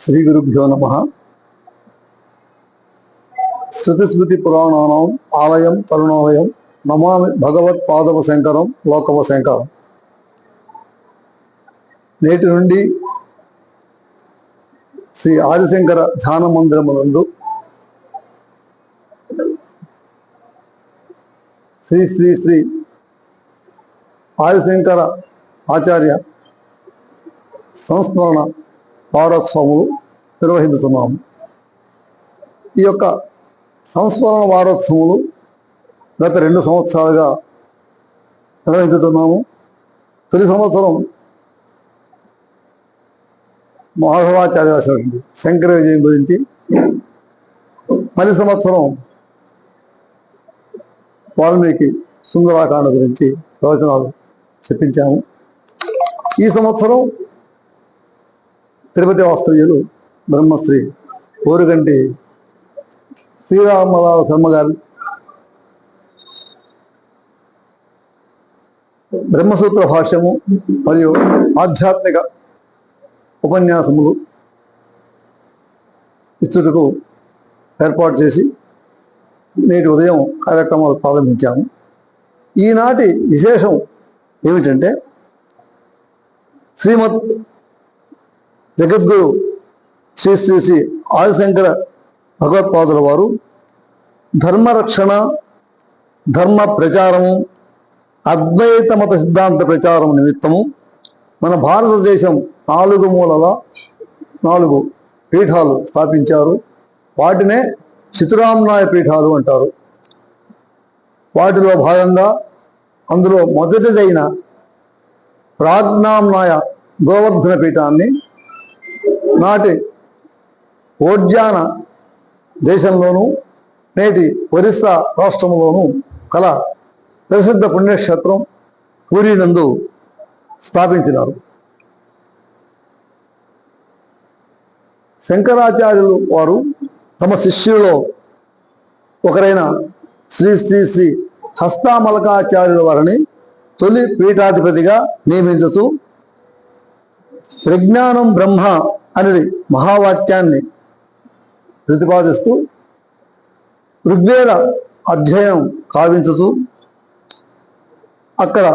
శ్రీ గురుభ్యో నమః. శృతిస్మృతి పురాణానాం ఆలయం కరుణాలయం నమామి భగవత్పాదవ శంకరం లోకవ శంకరం. నేటి నుండి శ్రీ ఆదిశంకర ధ్యాన మందిరమునందు శ్రీ శ్రీ శ్రీ ఆదిశంకర ఆచార్య సంస్మరణ వారోత్సవములు నిర్వహిస్తున్నాము. ఈ యొక్క సంస్మరణ వారోత్సవములు గత 2 సంవత్సరాలుగా నిర్వహిస్తున్నాము. తొలి సంవత్సరం మాధవాచార్య రాసినటువంటి శంకర విజయం గురించి, మళ్ళీ సంవత్సరం వాల్మీకి సుందరాకాండ గురించి ప్రవచనాలు చెప్పించాము. ఈ సంవత్సరం తిరుపతి వాస్తవ్యులు బ్రహ్మశ్రీ కోరుగంటి శ్రీరామలాల శర్మ గారి బ్రహ్మసూత్ర భాష్యము మరియు ఆధ్యాత్మిక ఉపన్యాసములు ఇచ్చుటకు ఏర్పాటు చేసి నేటి ఉదయం కార్యక్రమాలు ప్రారంభించాము. ఈనాటి విశేషం ఏమిటంటే, శ్రీమద్ జగద్గురు శ్రీ శ్రీ శ్రీ ఆదిశంకర భగవత్పాదుల వారు ధర్మరక్షణ, ధర్మ ప్రచారము, అద్వైత మత సిద్ధాంత ప్రచారం నిమిత్తము మన భారతదేశం 4 మూలల 4 పీఠాలు స్థాపించారు. వాటినే చితురామ్నాయ పీఠాలు అంటారు. వాటిలో భాగంగా అందులో మొదటిదైన ప్రాజ్ఞామ్నాయ గోవర్ధన పీఠాన్ని నాటి ఓడ్యాన దేశంలోనూ నేటి ఒరిస్సా రాష్ట్రంలోనూ కల ప్రసిద్ధ పుణ్యక్షేత్రం పూరీ నందు స్థాపించినారు. శంకరాచార్యులు వారు తమ శిష్యులలో ఒకరైన శ్రీ శ్రీ శ్రీ హస్తామలకాచార్యుల వారిని తొలి పీఠాధిపతిగా నియమించుతూ ప్రజ్ఞానం బ్రహ్మ అనేది మహావాక్యాన్ని ప్రతిపాదిస్తూ ఋగ్వేద అధ్యయనం కావించుతూ అక్కడ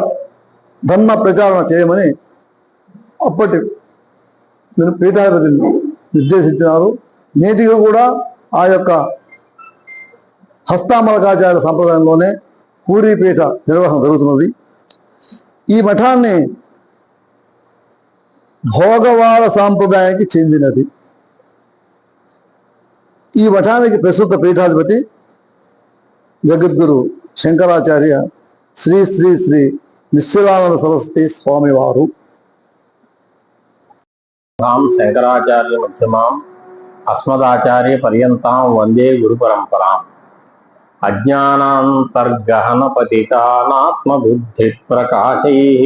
ధర్మ ప్రచారణ చేయమని అప్పటి పీఠాధిపతిని నిర్దేశించినారు. నేటిగా కూడా ఆ యొక్క హస్తామలకాచార్య సంప్రదాయంలోనే పూరీ పీఠ నిర్వహణ జరుగుతున్నది. ఈ మఠాన్ని భోగవాడ సాంప్రదాయానికి చెందినది. ఈ మఠానికి ప్రస్తుత పీఠాధిపతి జగద్గురు శంకరాచార్య శ్రీ శ్రీ శ్రీ నిశ్చలానంద సరస్వతి స్వామి వారు. శంకరాచార్య మధ్యమాం అస్మదాచార్య పర్యంతాం వందే గురు పరంపరాం. అజ్ఞానాంతర్గహన పతితానాత్మబుద్ధి ప్రకాశైః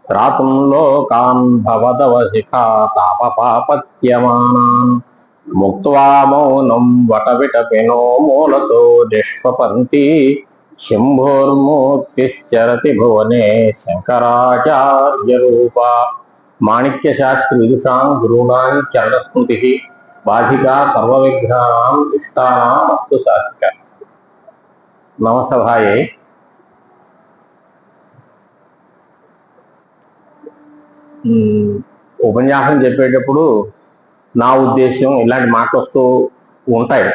త్రాతుం లోకాన్ భవదవశిఖా తాపపాపత్యమానాన్ ముక్త్వా మౌనం వటవిటపినో మూలతో నిష్పపంతి శంభోర్మూర్తిశ్చరతి భువనే శంకరాచార్య రూప. మాణిక్య శాస్త్రి విదుషాం గురూణాం చరణస్మృతి బాధికా సర్వవిఘ్నానాం ఇష్టానాం అస్తు శాస్త్ర. నమసభాయే. ఉపన్యాసం చెప్పేటప్పుడు నా ఉద్దేశం ఇలాంటి మాటలు వస్తూ ఉంటాయి.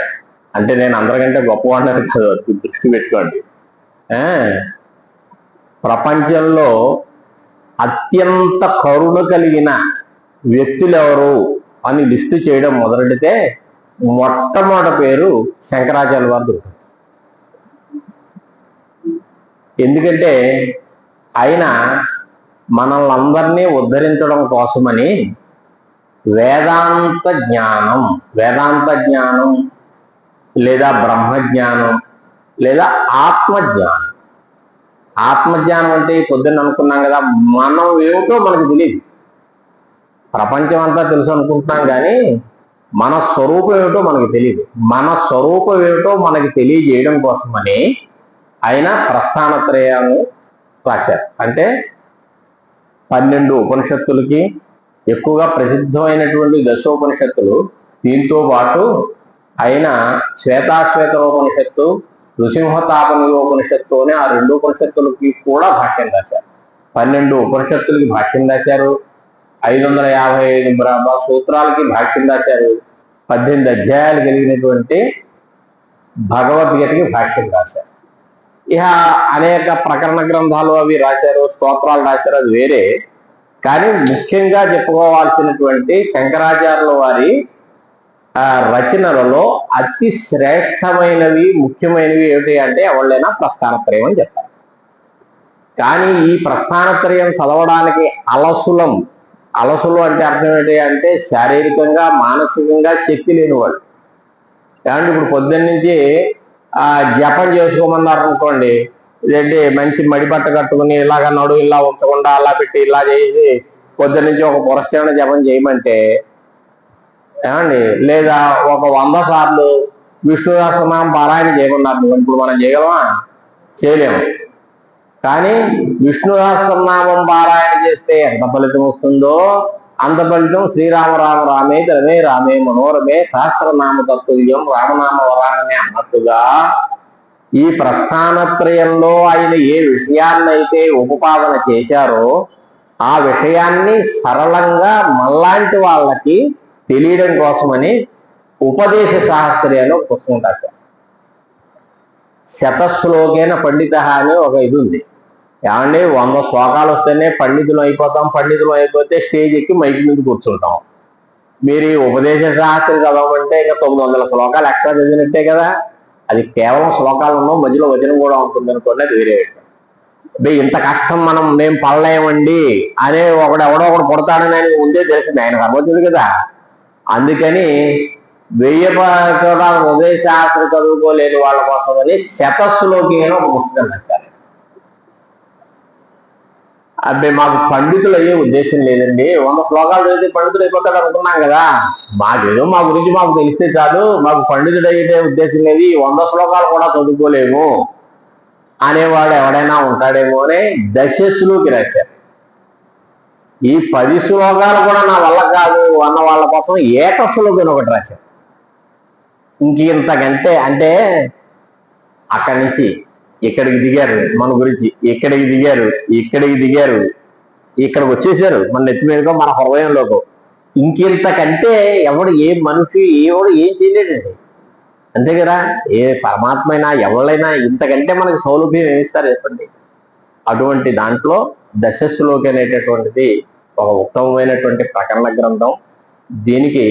అంటే నేను అందరికంటే గొప్పవాడిని కాదు, దృష్టి పెట్టుకోండి. ప్రపంచంలో అత్యంత కరుణ కలిగిన వ్యక్తులు ఎవరు అని లిస్టు చేయడం మొదలెడితే మొట్టమొదటి పేరు శంకరాచార్య వారు దొరుకుతుంది. ఎందుకంటే ఆయన మనల్ని అందరినీ ఉద్ధరించడం కోసమని వేదాంత జ్ఞానం లేదా బ్రహ్మజ్ఞానం లేదా ఆత్మజ్ఞానం అంటే పొద్దున్న అనుకున్నాం కదా, మనం ఏమిటో మనకు తెలియదు. ప్రపంచం అంతా తెలుసు అనుకుంటున్నాం కానీ మన స్వరూపం ఏమిటో మనకు తెలియదు. మన స్వరూపం ఏమిటో మనకి తెలియజేయడం కోసమని ఆయన ప్రస్థానత్రయాన్ని రాశారు. అంటే 12 ఉపనిషత్తులకి ఎక్కువగా ప్రసిద్ధమైనటువంటి దశోపనిషత్తులు. దీంతో పాటు ఆయన శ్వేతాశ్వేతరోపనిషత్తు, నృసింహతాపనియోపనిషత్తు అని ఆ 2 ఉపనిషత్తులకి కూడా భాష్యం రాశారు. 12 ఉపనిషత్తులకి భాష్యం రాశారు. 555 సూత్రాలకి భాష్యం రాశారు. 18 అధ్యాయాలు కలిగినటువంటి భగవద్గీతకి భాష్యం రాశారు. ఇక అనేక ప్రకరణ గ్రంథాలు అవి రాశారు, స్తోత్రాలు రాశారు, అది వేరే. కానీ ముఖ్యంగా చెప్పుకోవాల్సినటువంటి శంకరాచార్యుల వారి రచనలలో అతి శ్రేష్టమైనవి, ముఖ్యమైనవి ఏమిటి అంటే ఎవళ్ళైనా ప్రస్థానత్రయం అని చెప్తారు. కానీ ఈ ప్రస్థానత్రయం చదవడానికి అలసులు అంటే అర్థం ఏంటి అంటే శారీరకంగా, మానసికంగా శక్తి లేని వాళ్ళు. కాబట్టి ఇప్పుడు పొద్దున్న నుంచి జపం చేసుకోమన్నారు అనుకోండి, ఇదేంటి మంచి మడిబట్ట కట్టుకుని ఇలాగ నడు ఇలా ఉంచకుండా అలా పెట్టి ఇలా చేసి పొద్దున్న నుంచి ఒక పురస్కారం జపం చేయమంటే, ఏమండి, లేదా ఒక 100 సార్లు విష్ణు సహస్రనామం పారాయణ చేయమన్నారు. ఇప్పుడు మనం చేయగలమా? చేయలేము. కానీ విష్ణు సహస్రనామం పారాయణ చేస్తే ఎంత ఫలితం వస్తుందో అంత ఫలితం శ్రీరామ రామ రామే రమే రామే మనోరమే సహస్రనామ తత్తుల్యం రామనామ వరాననే అన్నట్టుగా ఈ ప్రస్థానత్రయంలో ఆయన ఏ విషయాన్నైతే ఉపపాదన చేశారో ఆ విషయాన్ని సరళంగా మళ్ళాంటి వాళ్ళకి తెలియడం కోసమని ఉపదేశ శాస్త్రి అని ఒక పుస్తకం రాశారు. శతశ్లోకేన పండిత అని ఒక ఇది ఉంది. ఏమండి, 100 శ్లోకాలు వస్తేనే పండితులు అయిపోతాం. పండితులు అయిపోతే స్టేజ్ ఎక్కి మైకి మీద కూర్చుంటాం. మీరు ఈ ఉపదేశ శాస్త్రి చదవమంటే ఇంకా 900 శ్లోకాలు ఎక్స్ట్రా చదివినట్టే కదా. అది కేవలం శ్లోకాలు ఉన్నాం, మధ్యలో వచనం కూడా ఉంటుంది అనుకోండి, అది వేరే విషయం. ఇంత కష్టం మేము పడలేమండి అనే ఎవడో ఒకడు పుడతాడని ఆయన ముందే తెలిసింది, ఆయనకు అర్థమవుతుంది కదా. అందుకని 1000 చోటాల ఉపదేశ శాస్త్రి చదువుకోలేని వాళ్ళ కోసమని శతస్సులోకి ఒక పుస్తకం రాశారు. మాకు పండితులు అయ్యే ఉద్దేశం లేదండి, 100 శ్లోకాలు చదివితే పండితులు అయిపోతాడు అనుకున్నాం కదా. మాకేదో మా గురించి మాకు తెలిస్తే చాలు, మాకు పండితుడు అయ్యే ఉద్దేశం లేదు, 100 శ్లోకాలు కూడా చదువుకోలేము అనేవాడు ఎవడైనా ఉంటాడేమో అని దశస్సులోకి రాశారు. ఈ 10 శ్లోకాలు కూడా నా వల్ల కాదు అన్న వాళ్ళ కోసం ఏకస్సులోకి ఒకటి రాశారు. ఇంకంతకంటే అంటే అక్కడి నుంచి ఇక్కడికి దిగారు, మన గురించి ఇక్కడికి దిగారు, ఇక్కడికి వచ్చేసారు, మన నెత్తి మీదకో మన హృదయంలోకో. ఇంకింతకంటే ఎవడు ఏ మనిషి ఎవడు ఏం చేయలేడండి, అంతే కదా. ఏ పరమాత్మ అయినా ఎవరైనా ఇంతకంటే మనకి సౌలభ్యం ఏమిస్తారు చెప్పండి. అటువంటి దాంట్లో దశస్సులోకి అనేటటువంటిది ఒక ఉత్తమమైనటువంటి ప్రకరణ గ్రంథం. దీనికి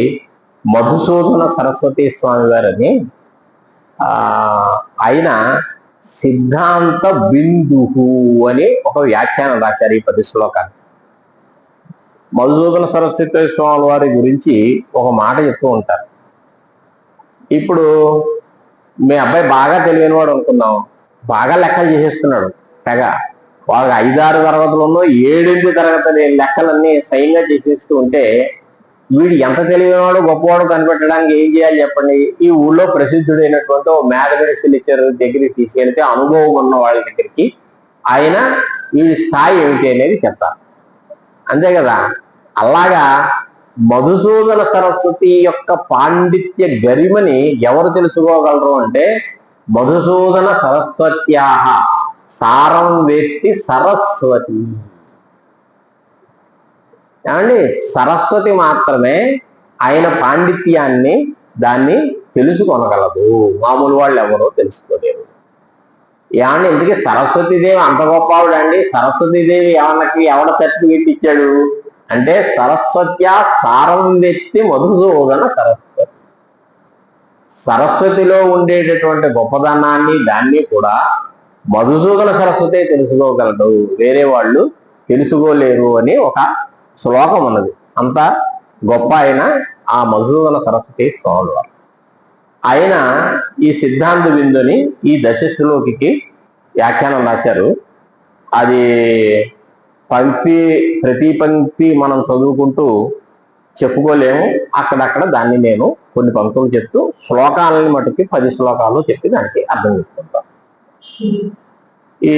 మధుసూదన సరస్వతి స్వామి గారని ఆయన సిద్ధాంత బిందువు అని ఒక వ్యాఖ్యానం రాశారు ఈ 10 శ్లోకాలు. మధుసూదన సరస్వతి స్వామి వారి గురించి ఒక మాట చెప్తూ ఉంటారు. ఇప్పుడు మీ అబ్బాయి బాగా తెలియని వాడు అనుకున్నాం, బాగా లెక్కలు చేసేస్తున్నాడు తెగ. వాళ్ళకి 5-6 తరగతులను 7-8 తరగతుల లెక్కలన్నీ స్వయంగా చేసేస్తూ ఉంటే వీడు ఎంత తెలియనివాడు గొప్పవాడు కనిపెట్టడానికి ఏం చేయాలి చెప్పండి. ఈ ఊళ్ళో ప్రసిద్ధుడైనటువంటి ఓ మ్యాథమెటిక్స్ లెక్చరర్ దగ్గరికి తీసుకెళ్తే అనుభవం ఉన్న వాళ్ళ దగ్గరికి ఆయన వీడి స్థాయి ఏమిటి అనేది చెప్తారు, అంతే కదా. అలాగా మధుసూదన సరస్వతి యొక్క పాండిత్య గరిమని ఎవరు తెలుసుకోగలరు అంటే మధుసూదన సరస్వత్యాహ సారం వేత్తి సరస్వతి. ఏమండి, సరస్వతి మాత్రమే ఆయన పాండిత్యాన్ని దాన్ని తెలుసుకొనగలదు, మామూలు వాళ్ళు ఎవరో తెలుసుకోలేరు. ఏమండి, ఇందుకే సరస్వతీదేవి అంత గొప్పవాడండి. సరస్వతీదేవి ఎవడ సర్టిఫికెట్ ఇచ్చాడు అంటే సరస్వత్యా సారం వ్యక్తి మధుసూదన సరస్వతి. సరస్వతిలో ఉండేటటువంటి గొప్పదనాన్ని దాన్ని కూడా మధుసూదన సరస్వతి తెలుసుకోగలడు, వేరే వాళ్ళు తెలుసుకోలేరు అని ఒక శ్లోకం ఉన్నది. అంత గొప్ప ఆయన ఆ మధుసూదన సరస్వతి స్వామి వారు. ఆయన ఈ సిద్ధాంత బిందుని ఈ దశశ్లోకి వ్యాఖ్యానం రాశారు. అది ప్రతి పంక్తి మనం చదువుకుంటూ చెప్పుకోలేము. అక్కడక్కడ దాన్ని నేను కొన్ని పంక్తులు చెప్తూ శ్లోకాలని మటుకి 10 శ్లోకాలు చెప్పి దానికి అర్థం చేసుకుంటాం. ఈ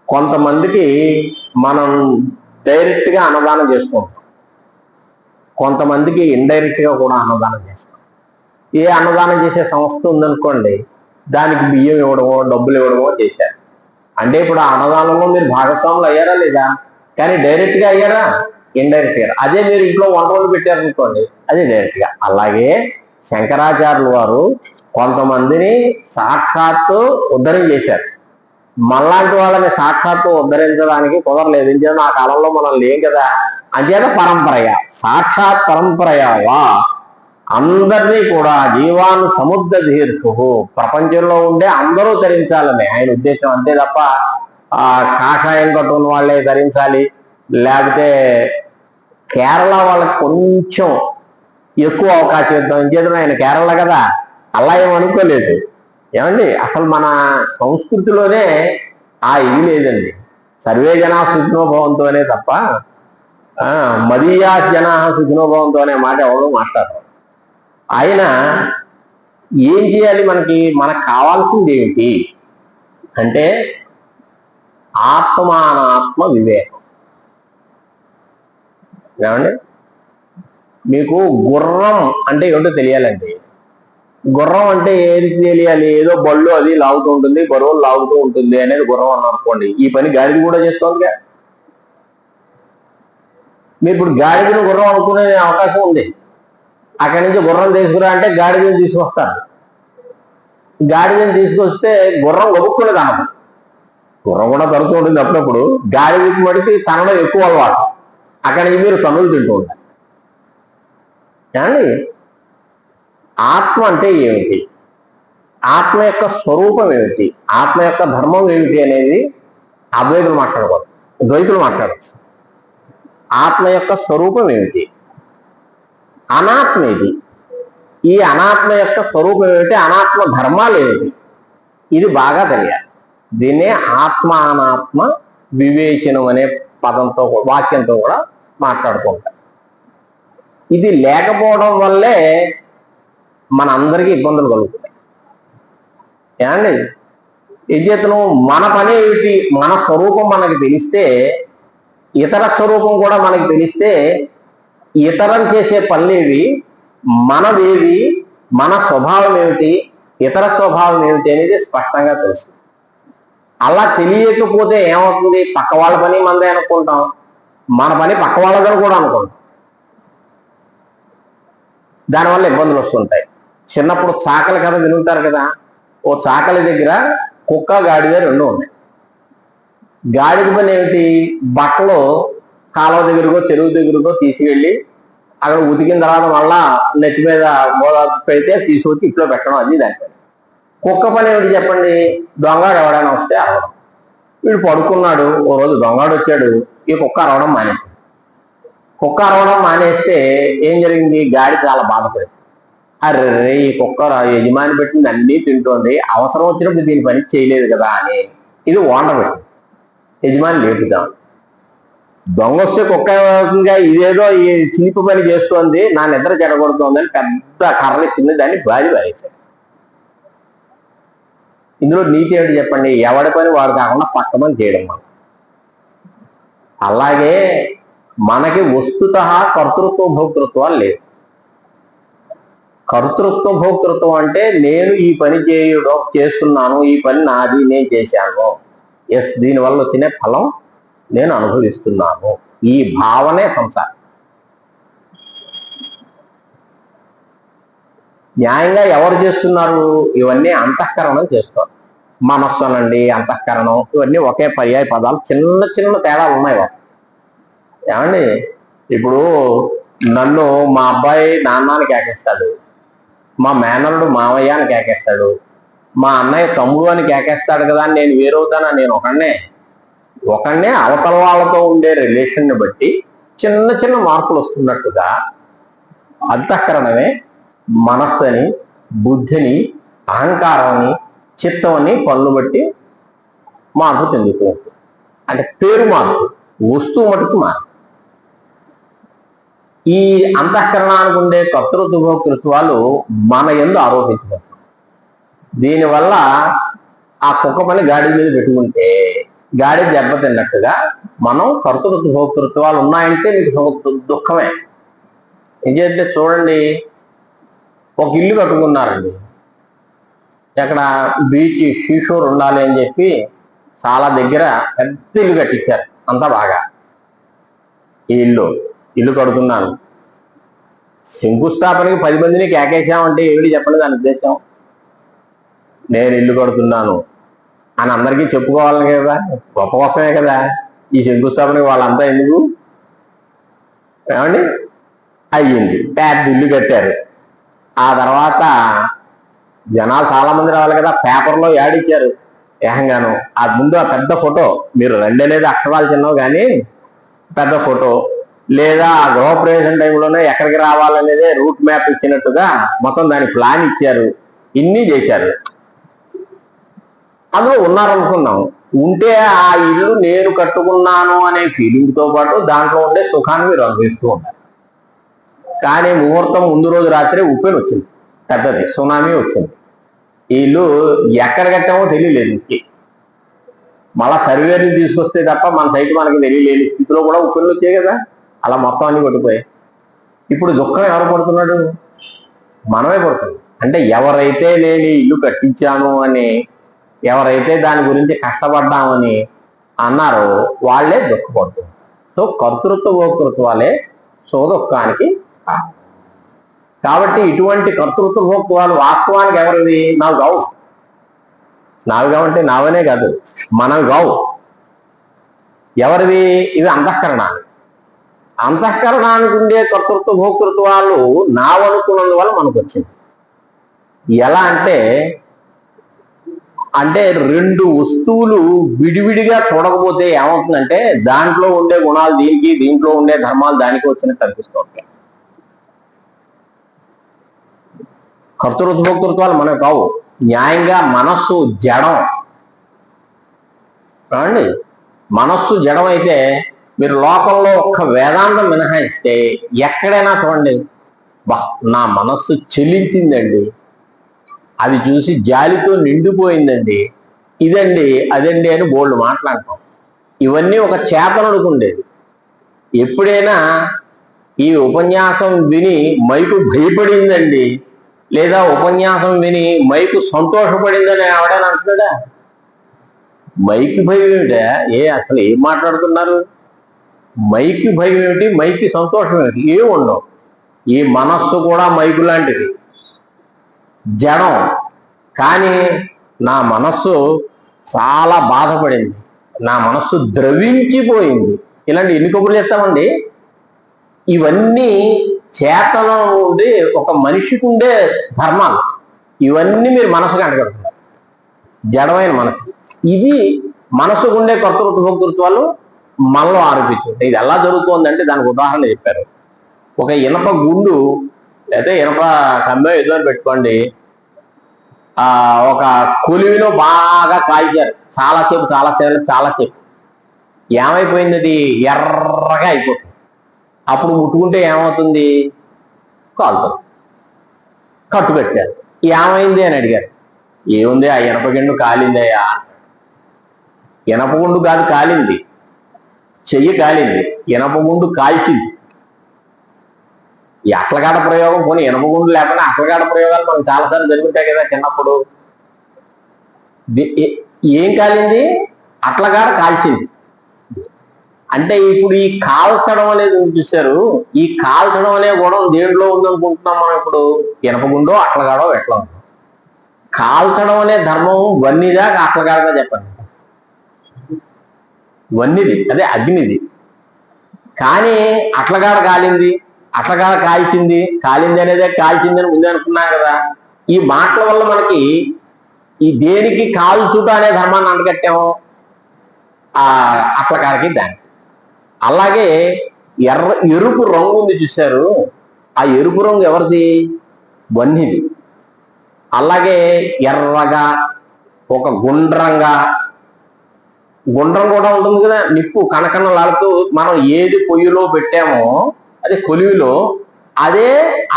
కొంతమందికి మనం డైరెక్ట్ గా అన్నదానం చేస్తూ ఉంటాం, కొంతమందికి ఇండైరెక్ట్ గా కూడా అన్నదానం చేస్తాం. ఏ అన్నదానం చేసే సంస్థ ఉందనుకోండి, దానికి బియ్యం ఇవ్వడమో డబ్బులు ఇవ్వడమో చేశారు అంటే ఇప్పుడు ఆ అన్నదానంలో మీరు భాగస్వాములు అయ్యారా లేదా? కానీ డైరెక్ట్ గా అయ్యారా? ఇండైరెక్ట్ గా. అదే మీరు ఇంట్లో వంటలు పెట్టారనుకోండి, అది డైరెక్ట్ గా. అలాగే శంకరాచార్యులు వారు కొంతమందిని సాక్షాత్తు ఉద్ధరణ చేశారు. మనలాంటి వాళ్ళని సాక్షాత్తు ఉద్ధరించడానికి కుదరలేదు. ఎందుకంటే ఆ కాలంలో మనం లేం కదా. అంచేత పరంపరయ, సాక్షాత్ పరంపరయావా అందరినీ కూడా జీవాన్ సముద్ర దీర్ఘు, ప్రపంచంలో ఉండే అందరూ ధరించాలని ఆయన ఉద్దేశం. అంతే తప్ప ఆ కాషాయం కట్టుకున్న వాళ్ళే ధరించాలి, లేకపోతే కేరళ వాళ్ళకి కొంచెం ఎక్కువ అవకాశం ఇద్దాం, ఇంకేదో ఆయన కేరళ కదా, అలా ఏమనుకోలేదు. ఏమండి, అసలు మన సంస్కృతిలోనే ఇది లేదండి. సర్వే జనా సుఖినోభవంతో అనే తప్ప మదీయా జనా సుఖినోభవంతో అనే మాట ఎవరు మాట్లాడరు. ఆయన ఏం చేయాలి, మనకు కావాల్సింది ఏమిటి అంటే ఆత్మానాత్మ వివేకం. ఏమండి, మీకు గుర్రం అంటే ఏమిటో తెలియాలండి. గుర్రం అంటే ఏది తెలియాలి? ఏదో బళ్ళు అది లాగుతూ ఉంటుంది, బరువులు లాగుతూ ఉంటుంది అనేది గుర్రం అన్నారనుకోండి. ఈ పని గాడిద కూడా చేస్తోందిగా. మీరు ఇప్పుడు గాడిదను గుర్రం అనుకునే అవకాశం ఉంది. అక్కడి నుంచి గుర్రం తీసుకురా అంటే గాడిదని తీసుకొస్తారు. గాడిదని తీసుకొస్తే గుర్రం గొప్పకునేది అనదు. గుర్రం కూడా తరుగుతూ ఉంటుంది అప్పుడప్పుడు. గాడిదకి మడికి తనలో ఎక్కువ అలవాటు. అక్కడి నుంచి మీరు తన్నులు తింటూ ఉంటారు. ఏమండి, ఆత్మ అంటే ఏమిటి, ఆత్మ యొక్క స్వరూపం ఏమిటి, ఆత్మ యొక్క ధర్మం ఏమిటి అనేది అద్వైతులు మాట్లాడకూడదు, ద్వైతులు మాట్లాడచ్చు. ఆత్మ యొక్క స్వరూపం ఏమిటి, అనాత్మ ఏది, ఈ అనాత్మ యొక్క స్వరూపం ఏమిటి, అనాత్మ ధర్మాలు ఏమిటి, ఇది బాగా తెలియాలి. దీన్నే ఆత్మ అనాత్మ వివేచనం అనే పదంతో వాక్యంతో కూడా మాట్లాడుకుంటారు. ఇది లేకపోవడం వల్లే మన అందరికీ ఇబ్బందులు కలుగుతాయి. ఏమండి, యజ్ఞతను మన పని ఏమిటి, మన స్వరూపం మనకి తెలిస్తే, ఇతర స్వరూపం కూడా మనకి తెలిస్తే, ఇతరం చేసే పనులేవి, మనదేవి, మన స్వభావం ఏమిటి, ఇతర స్వభావం ఏమిటి అనేది స్పష్టంగా తెలుస్తుంది. అలా తెలియకపోతే ఏమవుతుంది, పక్క వాళ్ళ పని మనదే అనుకుంటాం, మన పని పక్క వాళ్ళదని కూడా అనుకుంటాం. దానివల్ల ఇబ్బందులు వస్తుంటాయి. చిన్నప్పుడు చాకలి కథ వినుంటారు కదా. ఓ చాకలి దగ్గర కుక్క గాడిద రెండు ఉన్నాయి. గాడిద పని ఏమిటి, బట్టలు కాలువ దగ్గరకో చెరువు దగ్గరకో తీసుకెళ్ళి అక్కడ ఉతికిన తర్వాత మళ్ళా నెత్తి మీద మోద పెడితే తీసుకొచ్చి ఇంట్లో పెట్టడం, అది దాని పని. కుక్క పని ఏమిటి చెప్పండి, దొంగడు ఎవడైనా వస్తే అరవడం. వీడు పడుకున్నాడు, ఓ రోజు దొంగడు వచ్చాడు, ఈ కుక్క అరవడం మానేసింది. కుక్క అరవడం మానేస్తే ఏం జరిగింది, గాడి చాలా బాధపడింది. అరే, ఈ కుక్క యజమాని పెట్టింది అన్నీ తింటోంది, అవసరం వచ్చినప్పుడు దీని పని చేయలేదు కదా అని ఇది వంట పెట్టింది. యజమాని లేపుదాం, దొంగ వస్తే కుక్క ఇదేదో ఈ చిలిపి పని చేస్తోంది, నా నిద్ర చెడగొడుతోందని పెద్ద కర్రలిచ్చింది, దాన్ని బాధి వారేశాడు. ఇందులో నీతి ఏమిటి చెప్పండి, ఎవడి పని వాడు కాకుండా పక్క పని చేయడం మనం. అలాగే మనకి వస్తుత కర్తృత్వ భోక్తృత్వాలు లేవు. కర్తృత్వ భోక్తృత్వం అంటే నేను ఈ పని చేస్తున్నాను, ఈ పని నాది, నేను చేశాను, ఎస్ దీనివల్ల వచ్చిన ఫలం నేను అనుభవిస్తున్నాను, ఈ భావనే సంసారం. న్యాయంగా ఎవరు చేస్తున్నారు, ఇవన్నీ అంతఃకరణం చేస్తారు. మనస్సు అనండి, అంతఃకరణం, ఇవన్నీ ఒకే పర్యాయ పదాలు, చిన్న చిన్న తేడాలు ఉన్నాయి వాటి. ఏమండి, ఇప్పుడు నన్ను మా అబ్బాయి నాన్నని కేకేస్తాడు, మా మేనల్లుడు మావయ్య అని కేకేస్తాడు, మా అన్నయ్య తమ్ముడు అని కేకేస్తాడు కదా అని నేను వేరవుతానా? నేను ఒకనే అవతల వాళ్ళతో ఉండే రిలేషన్ని బట్టి చిన్న చిన్న మార్పులు వస్తున్నట్టుగా అంతఃకరణమే మనస్సుని, బుద్ధిని, అహంకారాన్ని, చిత్తాన్ని పనులు బట్టి మార్పు చెందుతూ ఉంటుంది. అంటే పేరు మార్పు, వస్తువు మటుకు మార్పు. ఈ అంతఃకరణానికి ఉండే కర్తృత్వ భోక్తృత్వాలు మన యందు ఆరోపించబడతాయి. దీనివల్ల ఆ కుక్క పని గాడి మీద పెట్టుకుంటే గాడి దెబ్బతిన్నట్టుగా మనం కర్తృత్వ భోక్తృత్వాలు ఉన్నాయంటే మీకు దుఃఖమే. ఏంటంటే చూడండి, ఒక ఇల్లు కట్టుకున్నారండి, అక్కడ బీచ్ షీషోర్ ఉండాలి అని చెప్పి చాలా దగ్గర పెద్ద ఇల్లు కట్టించారు. అంతా బాగా ఈ ఇల్లు కడుతున్నాను, శంకుస్థాపనకి 10 మందిని కేకేశామంటే ఏమిటి చెప్పండి దాని ఉద్దేశం? నేను ఇల్లు కడుతున్నాను అని అందరికీ చెప్పుకోవాలని కదా, గొప్ప కోసమే కదా ఈ శంకుస్థాపనకి. వాళ్ళంతా ఎందుకు ఏమండి అయ్యింది, పెద్ద ఇల్లు కట్టారు. ఆ తర్వాత జనాలు చాలా మంది రావాలి కదా, పేపర్లో యాడ్ ఇచ్చారు ఏకంగాను. ఆ ముందు ఆ పెద్ద ఫోటో, మీరు రెండే లేదా అక్షరాలు చిన్నవి కానీ పెద్ద ఫోటో, లేదా ఆ గృహప్రవేశం టైంలోనే ఎక్కడికి రావాలనేదే రూట్ మ్యాప్ ఇచ్చినట్టుగా మొత్తం దాని ప్లాన్ ఇచ్చారు. ఇన్ని చేశారు. అందులో ఉన్నారనుకున్నాం. ఉంటే ఆ ఇల్లు నేను కట్టుకున్నాను అనే ఫీలింగ్తో పాటు దాంట్లో ఉండే సుఖాన్ని మీరు అనుభవిస్తూ ఉంటారు. కానీ ముహూర్తం ముందు రోజు రాత్రి ఉప్పెన్ వచ్చింది, పెద్దది సునామీ వచ్చింది. ఈ ఇల్లు ఎక్కడ కట్టామో తెలియలేదు. మళ్ళా సర్వేని తీసుకొస్తే తప్ప మన సైట్ మనకి తెలియలేని స్థితిలో కూడా ఉప్పెన్లు వచ్చాయి కదా. అలా మొత్తం అన్ని కొట్టిపోయాయి. ఇప్పుడు దుఃఖం ఎవరు పడుతున్నాడు? మనమే పడుతున్నాం. అంటే ఎవరైతే నేను ఇల్లు కట్టించాను అని, ఎవరైతే దాని గురించి కష్టపడ్డామని అన్నారో వాళ్ళే దుఃఖపడుతున్నారు. సో కర్తృత్వ భోక్తృత్వాలే సుఖదుఖానికి కారణం. కాబట్టి ఇటువంటి కర్తృత్వ భోక్తృత్వాలు వాస్తవానికి ఎవరిది? నాకు కావు. నావి కావంటే నావనే కాదు, మనవి కావు. ఎవరివి? ఇవి అంతఃకరణాలు. అంతఃకరణానికి ఉండే కర్తృత్వ భోక్తృత్వాలు నావనుకున్నందువల్ల మనకు వచ్చింది. ఎలా అంటే రెండు వస్తువులు విడివిడిగా చూడకపోతే ఏమవుతుందంటే దాంట్లో ఉండే గుణాలు దీనికి, దీంట్లో ఉండే ధర్మాలు దానికి వచ్చినట్టు అనిపిస్తూ ఉంటాయి. కర్తృత్వ భోక్తృత్వాలు మనకు కావు. న్యాయంగా మనస్సు జడం అండి. మనస్సు జడం అయితే మీరు లోకంలో ఒక్క వేదాంతం మినహాయిస్తే ఎక్కడైనా చూడండి, నా మనస్సు చెల్లించిందండి, అది చూసి జాలితో నిండిపోయిందండి, ఇదండి అదండి అని బోల్డ్ మాట్లాడతాం. ఇవన్నీ ఒక చేతనుడికి ఉండేది. ఎప్పుడైనా ఈ ఉపన్యాసం విని మైకు భయపడిందండి, లేదా ఉపన్యాసం విని మైకు సంతోషపడిందని ఎవడైనా అంటున్నాడా? మైకి భయం ఏమిటా? అసలు ఏం మాట్లాడుతున్నారు? మైకి భయం ఏమిటి? మైకి సంతోషం ఏమిటి? ఏమి ఉండవు. ఈ మనస్సు కూడా మైకు లాంటిది, జడం. కానీ నా మనస్సు చాలా బాధపడింది, నా మనస్సు ద్రవించిపోయింది. ఇలాంటి ఎన్ని కబుర్లు చెప్తామండి. ఇవన్నీ చేతనం ఉండి ఒక మనిషికి ఉండే ధర్మాలు. ఇవన్నీ మీరు మనసుకు అంటగడుతున్నారు, జడమైన మనసు. ఇది మనసుకు ఉండే కర్తృత్వ భోక్తృత్వాలు మనలో ఆరోపించుంటాయి. ఇది ఎలా జరుగుతుందంటే దానికి ఉదాహరణ చెప్పారు. ఒక ఇనప గుండు లేదా ఇనప కమ్మే ఏదో పెట్టుకోండి, ఒక కొలివిలో బాగా కాల్చారు చాలాసేపు. ఏమైపోయింది? అది ఎర్రగా అయిపోతుంది. అప్పుడు ముట్టుకుంటే ఏమవుతుంది? కాలుతుంది. కట్టు పెట్టారు. ఏమైంది అని అడిగారు. ఏముంది, ఆ ఇనపగుండు కాలిందయ్యా. ఇనపగుండు కాదు కాలింది, చెయ్యి కాలింది, ఇనపగుండు కాల్చింది. ఈ అట్లగాడ ప్రయోగం, పోనీ ఇనపగుండు లేకపోతే అట్లగాడ ప్రయోగాలు మనం చాలాసార్లు జరుగుతాయి కదా చిన్నప్పుడు. ఏం కాలింది? అట్లగాడ కాల్చింది. అంటే ఇప్పుడు ఈ కాల్చడం అనేది చూశారు, ఈ కాల్చడం అనే గుణం దేంట్లో ఉందనుకుంటున్నాం మనం ఇప్పుడు? ఇనపగుండో అట్లగాడో ఎట్లా ఉందో. కాల్చడం అనే ధర్మం వన్నిదా అట్లగాడగా చెప్పండి? వన్నిది, అదే అగ్నిది. కానీ అట్లగాడ కాలింది, అట్లగాడ కాల్చింది, కాలింది అనేదే కాల్చింది అని ముందే అనుకున్నాం కదా. ఈ మాటల వల్ల మనకి ఈ దేనికి కాల్చుట అనే ధర్మాన్ని అంటగట్టాము, ఆ అట్లగాడికి దానికి. అలాగే ఎరుపు రంగు ఉంది చూశారు, ఆ ఎరుపు రంగు ఎవరిది? వన్నిది. అలాగే ఎర్రగా ఒక గుండ్రం కూడా ఉంటుంది కదా, నిప్పు కనకనలాడుతూ మనం ఏది పొయ్యిలో పెట్టామో అది కొలివిలో అదే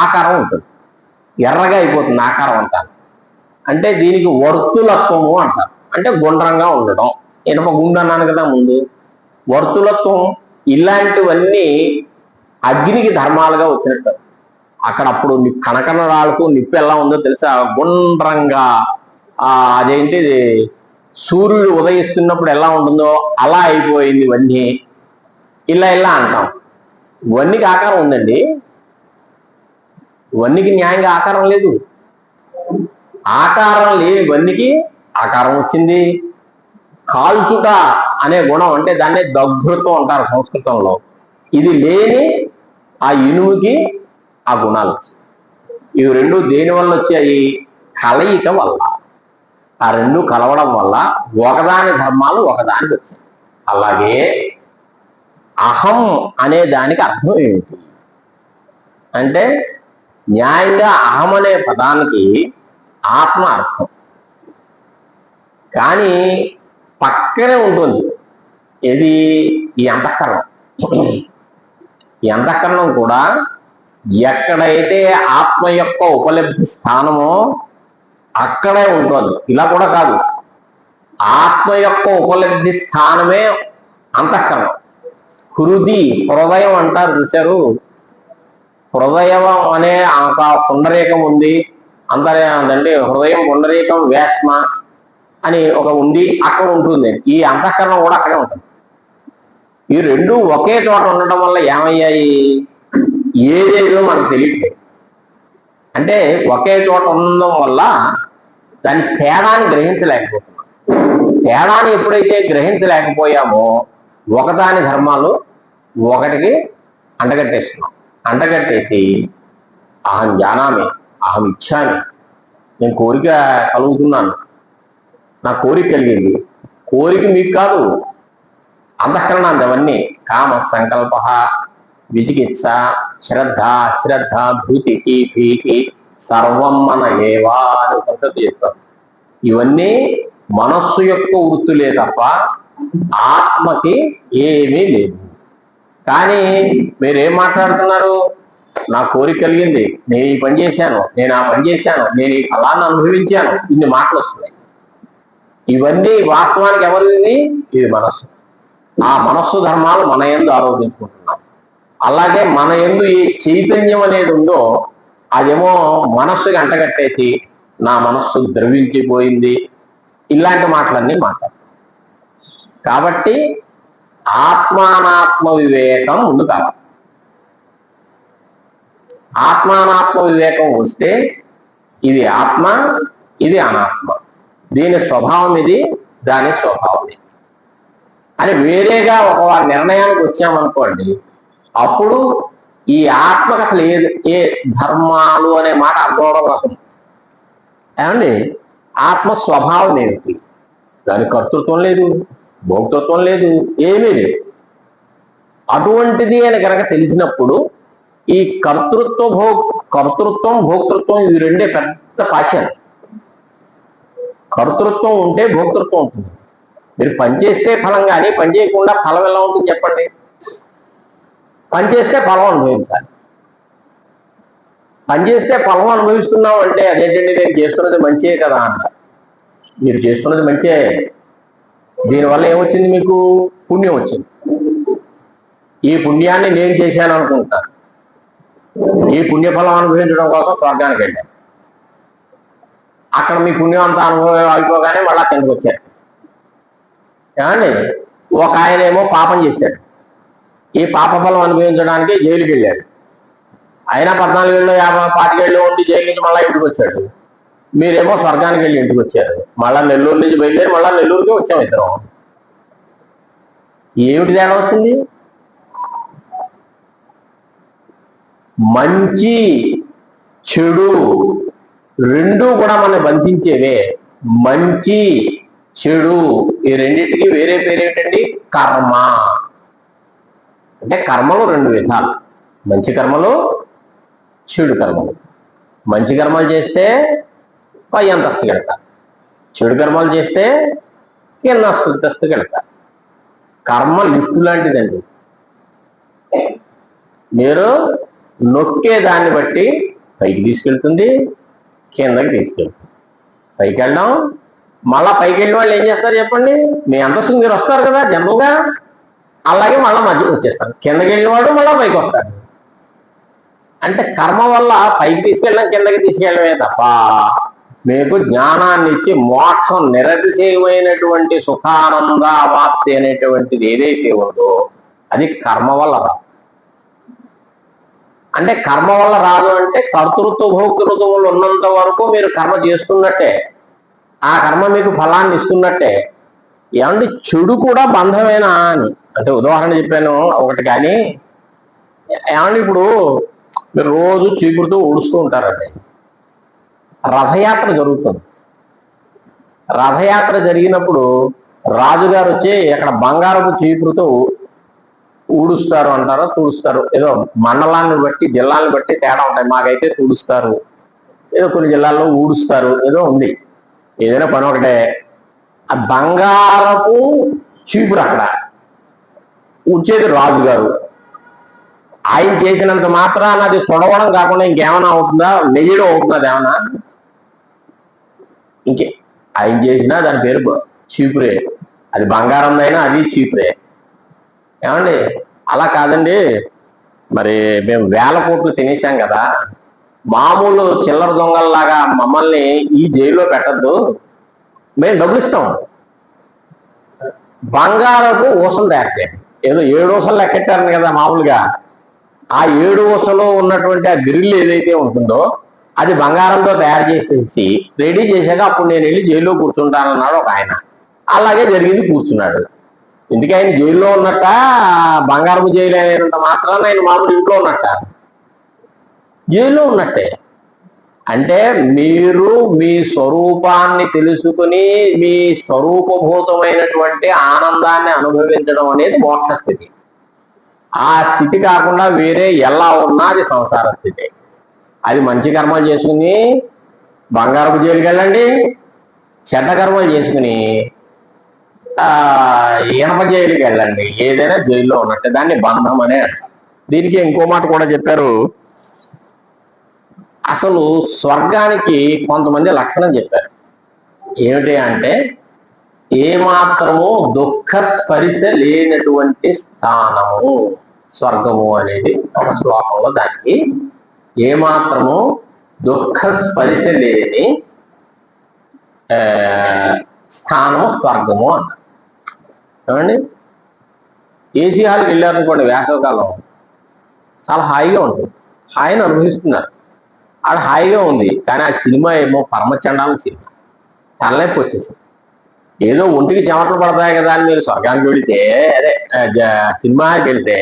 ఆకారం ఉంటుంది, ఎర్రగా అయిపోతుంది ఆకారం అంటారు. అంటే దీనికి వర్తులత్వము అంటారు. అంటే గుండ్రంగా ఉండడం. ఇనప గుండు అన్నాను కదా ముందు. వర్తులత్వం, ఇలాంటివన్నీ అగ్నికి ధర్మాలుగా వచ్చినట్టు. అక్కడ అప్పుడు కణకణరాలకు నిప్పు ఎలా ఉందో తెలుసా, గుండ్రంగా అదేంటి సూర్యుడు ఉదయిస్తున్నప్పుడు ఎలా ఉంటుందో అలా అయిపోయింది ఇవన్నీ. ఇలా అంటాం. ఇవన్నీకి ఆకారం ఉందండి, ఇవన్నీకి న్యాయంగా ఆకారం లేదు. ఆకారం లేని ఇవన్నీకి ఆకారం వచ్చింది. కాల్చుట అనే గుణం అంటే దాన్నే దగ్ధృత్వం అంటారు సంస్కృతంలో. ఇది లేని ఆ ఇనుముకి ఆ గుణాలు వచ్చాయి. ఇవి రెండు దేని వల్ల వచ్చాయి? కలయిక వల్ల. ఆ రెండు కలవడం వల్ల ఒకదాని ధర్మాలు ఒకదానికి వచ్చాయి. అలాగే అహం అనే దానికి అర్థం ఏమిటి అంటే, న్యాయంగా అహం అనే పదానికి ఆత్మ అర్థం, కానీ పక్కనే ఉంటుంది ఇది ఈ అంతఃకరణం. ఈ అంతఃకరణం కూడా ఎక్కడైతే ఆత్మ యొక్క ఉపలబ్ధి స్థానమో అక్కడే ఉంటుంది. ఇలా కూడా కాదు, ఆత్మ యొక్క ఉపలబ్ధి స్థానమే అంతఃకరణం. హృదయం అంటారు చూశారు. హృదయం అనే ఒక పుండరీకం ఉంది, అంటే హృదయం పుండరీకం వేష్మ అని ఒక ఉంది, అక్కడ ఉంటుంది. ఈ అంతఃకరణం కూడా అక్కడే ఉంటుంది. ఈ రెండు ఒకే చోట ఉండటం వల్ల ఏమయ్యాయి? ఏదేదో మనకు తెలియట్లేదు. అంటే ఒకే చోట ఉండడం వల్ల దాని తేడాన్ని గ్రహించలేకపోతున్నాం. తేడాన్ని ఎప్పుడైతే గ్రహించలేకపోయామో ఒకదాని ధర్మాలు ఒకటికి అంటగట్టేస్తున్నాం. అంటగట్టేసి అహం జానామి, అహం ఇచ్చామి, నేను కోరిక కలుగుతున్నాను, నా కోరిక కలిగింది. కోరిక మీకు కాదు, అంతఃకరణాన్ని అవన్నీ కామ సంకల్ప విజికిత్స శ్రద్ధ అశ్రద్ధ భూతికి భీతి సర్వం మన ఏవా అని పద్ధతి చెప్తారు. ఇవన్నీ మనస్సు యొక్క వృత్తులే తప్ప ఆత్మకి ఏమీ లేదు. కానీ మీరేం మాట్లాడుతున్నారు? నా కోరిక కలిగింది, నేను ఈ పని చేశాను, నేను ఆ పని చేశాను, నేను ఈ ఫలాన్ని అనుభవించాను, ఇన్ని మాటలు వస్తున్నాయి. ఇవన్నీ వాస్తవానికి ఎవరిది? ఇది మనస్సు. ఆ మనస్సు ధర్మాలు మన యందు ఆరోపించుకుంటున్నాం. అలాగే మన యందు ఈ చైతన్యం అనేది ఉందో అదేమో మనస్సుకి అంటగట్టేసి నా మనస్సు ద్రవించిపోయింది, ఇలాంటి మాటలన్నీ మాట్లాడతాం. కాబట్టి ఆత్మానాత్మ వివేకం ముందు కావాలి. ఆత్మానాత్మ వివేకం వస్తే ఇది ఆత్మ, ఇది అనాత్మ, దీని స్వభావం ఇది, దాని స్వభావం ఇది అని వేరేగా ఒక నిర్ణయానికి వచ్చామనుకోండి, అప్పుడు ఈ ఆత్మకు అసలు ఏ ధర్మాలు అనే మాట అర్థం రాదు. ఏమండి, ఆత్మ స్వభావం ఏమిటి? దాని కర్తృత్వం లేదు, భోక్తృత్వం లేదు, ఏమీ లేదు. అటువంటిది అని కనుక తెలిసినప్పుడు ఈ కర్తృత్వం భోక్తృత్వం ఇవి రెండే పెద్ద పాశాలు. కర్తృత్వం ఉంటే భోక్తృత్వం ఉంటుంది. మీరు పనిచేస్తే ఫలం, కానీ పని చేయకుండా ఫలం ఎలా ఉంటుంది చెప్పండి? పనిచేస్తే ఫలం అనుభవించాలి. పనిచేస్తే ఫలం అనుభవిస్తున్నాం అంటే అదేంటండి, నేను చేస్తున్నది మంచిదే కదా అంట. మీరు చేస్తున్నది మంచిదే, దీనివల్ల ఏమొచ్చింది? మీకు పుణ్యం వచ్చింది. ఈ పుణ్యాన్ని నేను చేశాను అనుకుంటాను. ఈ పుణ్యఫలం అనుభవించడం కోసం స్వర్గానికి వెళ్ళాను. అక్కడ మీ పుణ్యం అంతా అనుభవం అయిపోగానే మళ్ళా కిందకు వచ్చారు. ఏమండి, ఒక ఆయన ఏమో పాపం చేశాడు, ఈ పాప ఫలం అనుభవించడానికి జైలుకి వెళ్ళాడు. అయినా 14 ఏళ్ళు 25 ఏళ్ళు ఉండి జైలు నుంచి మళ్ళీ ఇంటికి వచ్చాడు. మీరేమో స్వర్గానికి వెళ్ళి ఇంటికి వచ్చారు. మళ్ళా నెల్లూరు నుంచి బయలుదేరి మళ్ళా నెల్లూరుకి వచ్చాం ఇద్దరం. ఏమిటి తేడా వచ్చింది? మంచి చెడు రెండు కూడా మనం బంధించేవే. మంచి చెడు ఈ రెండింటికి వేరే పేరేంటండి? కర్మ. అంటే కర్మలు రెండు విధాలు, మంచి కర్మలు, చెడు కర్మలు. మంచి కర్మలు చేస్తే పై అంతస్తుకి వెళ్తారు, చెడు కర్మలు చేస్తే కింద అంతస్తుకి వెళ్తారు. కర్మ లిఫ్ట్ లాంటిదండి. మీరు నొక్కే దాన్ని బట్టి పైకి తీసుకెళ్తుంది, కిందకి తీసుకెళ్తుంది. పైకి వెళ్ళడం, మళ్ళా పైకి వెళ్ళిన వాళ్ళు ఏం చేస్తారు చెప్పండి? మీ అంతస్తుకు మీరు వస్తారు కదా జనరల్గా. అలాగే మళ్ళీ మధ్యకి వచ్చేస్తాడు, కిందకి వెళ్ళినవాడు మళ్ళీ పైకి వస్తాడు. అంటే కర్మ వల్ల పైకి తీసుకెళ్ళడం కిందకి తీసుకెళ్ళడమే తప్ప మీకు జ్ఞానాన్ని ఇచ్చి మోక్షం నిరతిశయమైనటువంటి సుఖానంద వాప్తి అనేటువంటిది ఏదైతే ఉందో అది కర్మ వల్ల రాదు. అంటే కర్మ వల్ల రాదు అంటే కర్తృత్వ భోక్తృత్వములు ఉన్నంత వరకు మీరు కర్మ చేస్తున్నట్టే, ఆ కర్మ మీకు ఫలాన్ని ఇస్తున్నట్టే. ఏమంటే చెడు కూడా బంధమేనా అని అంటే ఉదాహరణ చెప్పాను ఒకటి. కానీ ఏమంటే ఇప్పుడు మీరు రోజు చీపురుతో ఊడుస్తూ ఉంటారండి, రథయాత్ర జరుగుతుంది. రథయాత్ర జరిగినప్పుడు రాజుగారు వచ్చి అక్కడ బంగారపు చీపురుతో ఊడుస్తారు అంటారో తుడుస్తారు, ఏదో మండలాన్ని బట్టి జిల్లాలను బట్టి తేడా ఉంటాయి. మాకైతే తుడుస్తారు, ఏదో కొన్ని జిల్లాల్లో ఊడుస్తారు, ఏదో ఉంది. ఏదైనా పని ఒకటే. ఆ బంగారపు చీపురు అక్కడ ఉంచేది రాజుగారు. ఆయన చేసినంత మాత్రాన అది తొడవడం కాకుండా ఇంకేమైనా అవుతుందా? నెయ్యడం అవుతుందా? ఏమన్నా ఇంకే ఆయన చేసినా దాని పేరు చీపురే. అది బంగారం అయినా అది చీపురే. ఏమండి అలా కాదండి, మరి మేము వేల కోట్లు తినేసాం కదా, మామూలు చిల్లర దొంగల్లాగా మమ్మల్ని ఈ జైల్లో పెట్టద్దు, మేము డబ్బులు ఇస్తాం. బంగారపు ఊసలు తయారు చేయండి. ఏదో 7 ఊసలు లెక్కెట్టారని కదా మామూలుగా, ఆ 7 ఊసలో ఉన్నటువంటి ఆ గ్రిల్ ఏదైతే ఉంటుందో అది బంగారంతో తయారు చేసేసి రెడీ చేశాక అప్పుడు నేను వెళ్ళి జైల్లో కూర్చుంటానన్నాడు ఒక ఆయన. అలాగే జరిగింది, కూర్చున్నాడు. ఎందుకు ఆయన జైల్లో ఉన్నట్ట, బంగారపు జైలు అయినంత మాత్రాన ఆయన మామూలు ఇంట్లో ఉన్నట్ట, జైల్లో ఉన్నట్టే. అంటే మీరు మీ స్వరూపాన్ని తెలుసుకుని మీ స్వరూపభూతమైనటువంటి ఆనందాన్ని అనుభవించడం అనేది మోక్ష స్థితి. ఆ స్థితి కాకుండా వేరే ఎలా ఉన్నా అది సంసార స్థితి. అది మంచి కర్మలు చేసుకుని బంగారపు జైలుకి వెళ్ళండి, చెడ్డ కర్మలు చేసుకుని ఇనప జైలుకి వెళ్ళండి, ఏదైనా జైల్లో ఉన్నట్టే. దాన్ని బంధం అనే అంటారు. దీనికి ఇంకో మాట కూడా చెప్పారు. అసలు స్వర్గానికి కొంతమంది లక్షణం చెప్పారు. ఏమిటి అంటే ఏమాత్రము దుఃఖ స్పరిశ లేనటువంటి స్థానము స్వర్గము అనేది ఒక శ్లోకంలో దానికి ఏమాత్రము దుఃఖ స్పరిశ లేని స్థానము స్వర్గము అన్నారు. ఏమండి ఏసీ హాల్కి వెళ్ళారనుకోండి, వేసవకాలం చాలా హాయిగా ఉంటుంది, హాయిని అనుభవిస్తున్నారు, ఆడ హాయిగా ఉంది. కానీ ఆ సినిమా ఏమో పరమచండాల సినిమా, తలనొప్పి వచ్చేసింది. ఏదో ఒంటికి చెమటలు పడతాయి కదా అని మీరు స్వర్గానికి వెళితే, అదే సినిమాకి వెళ్తే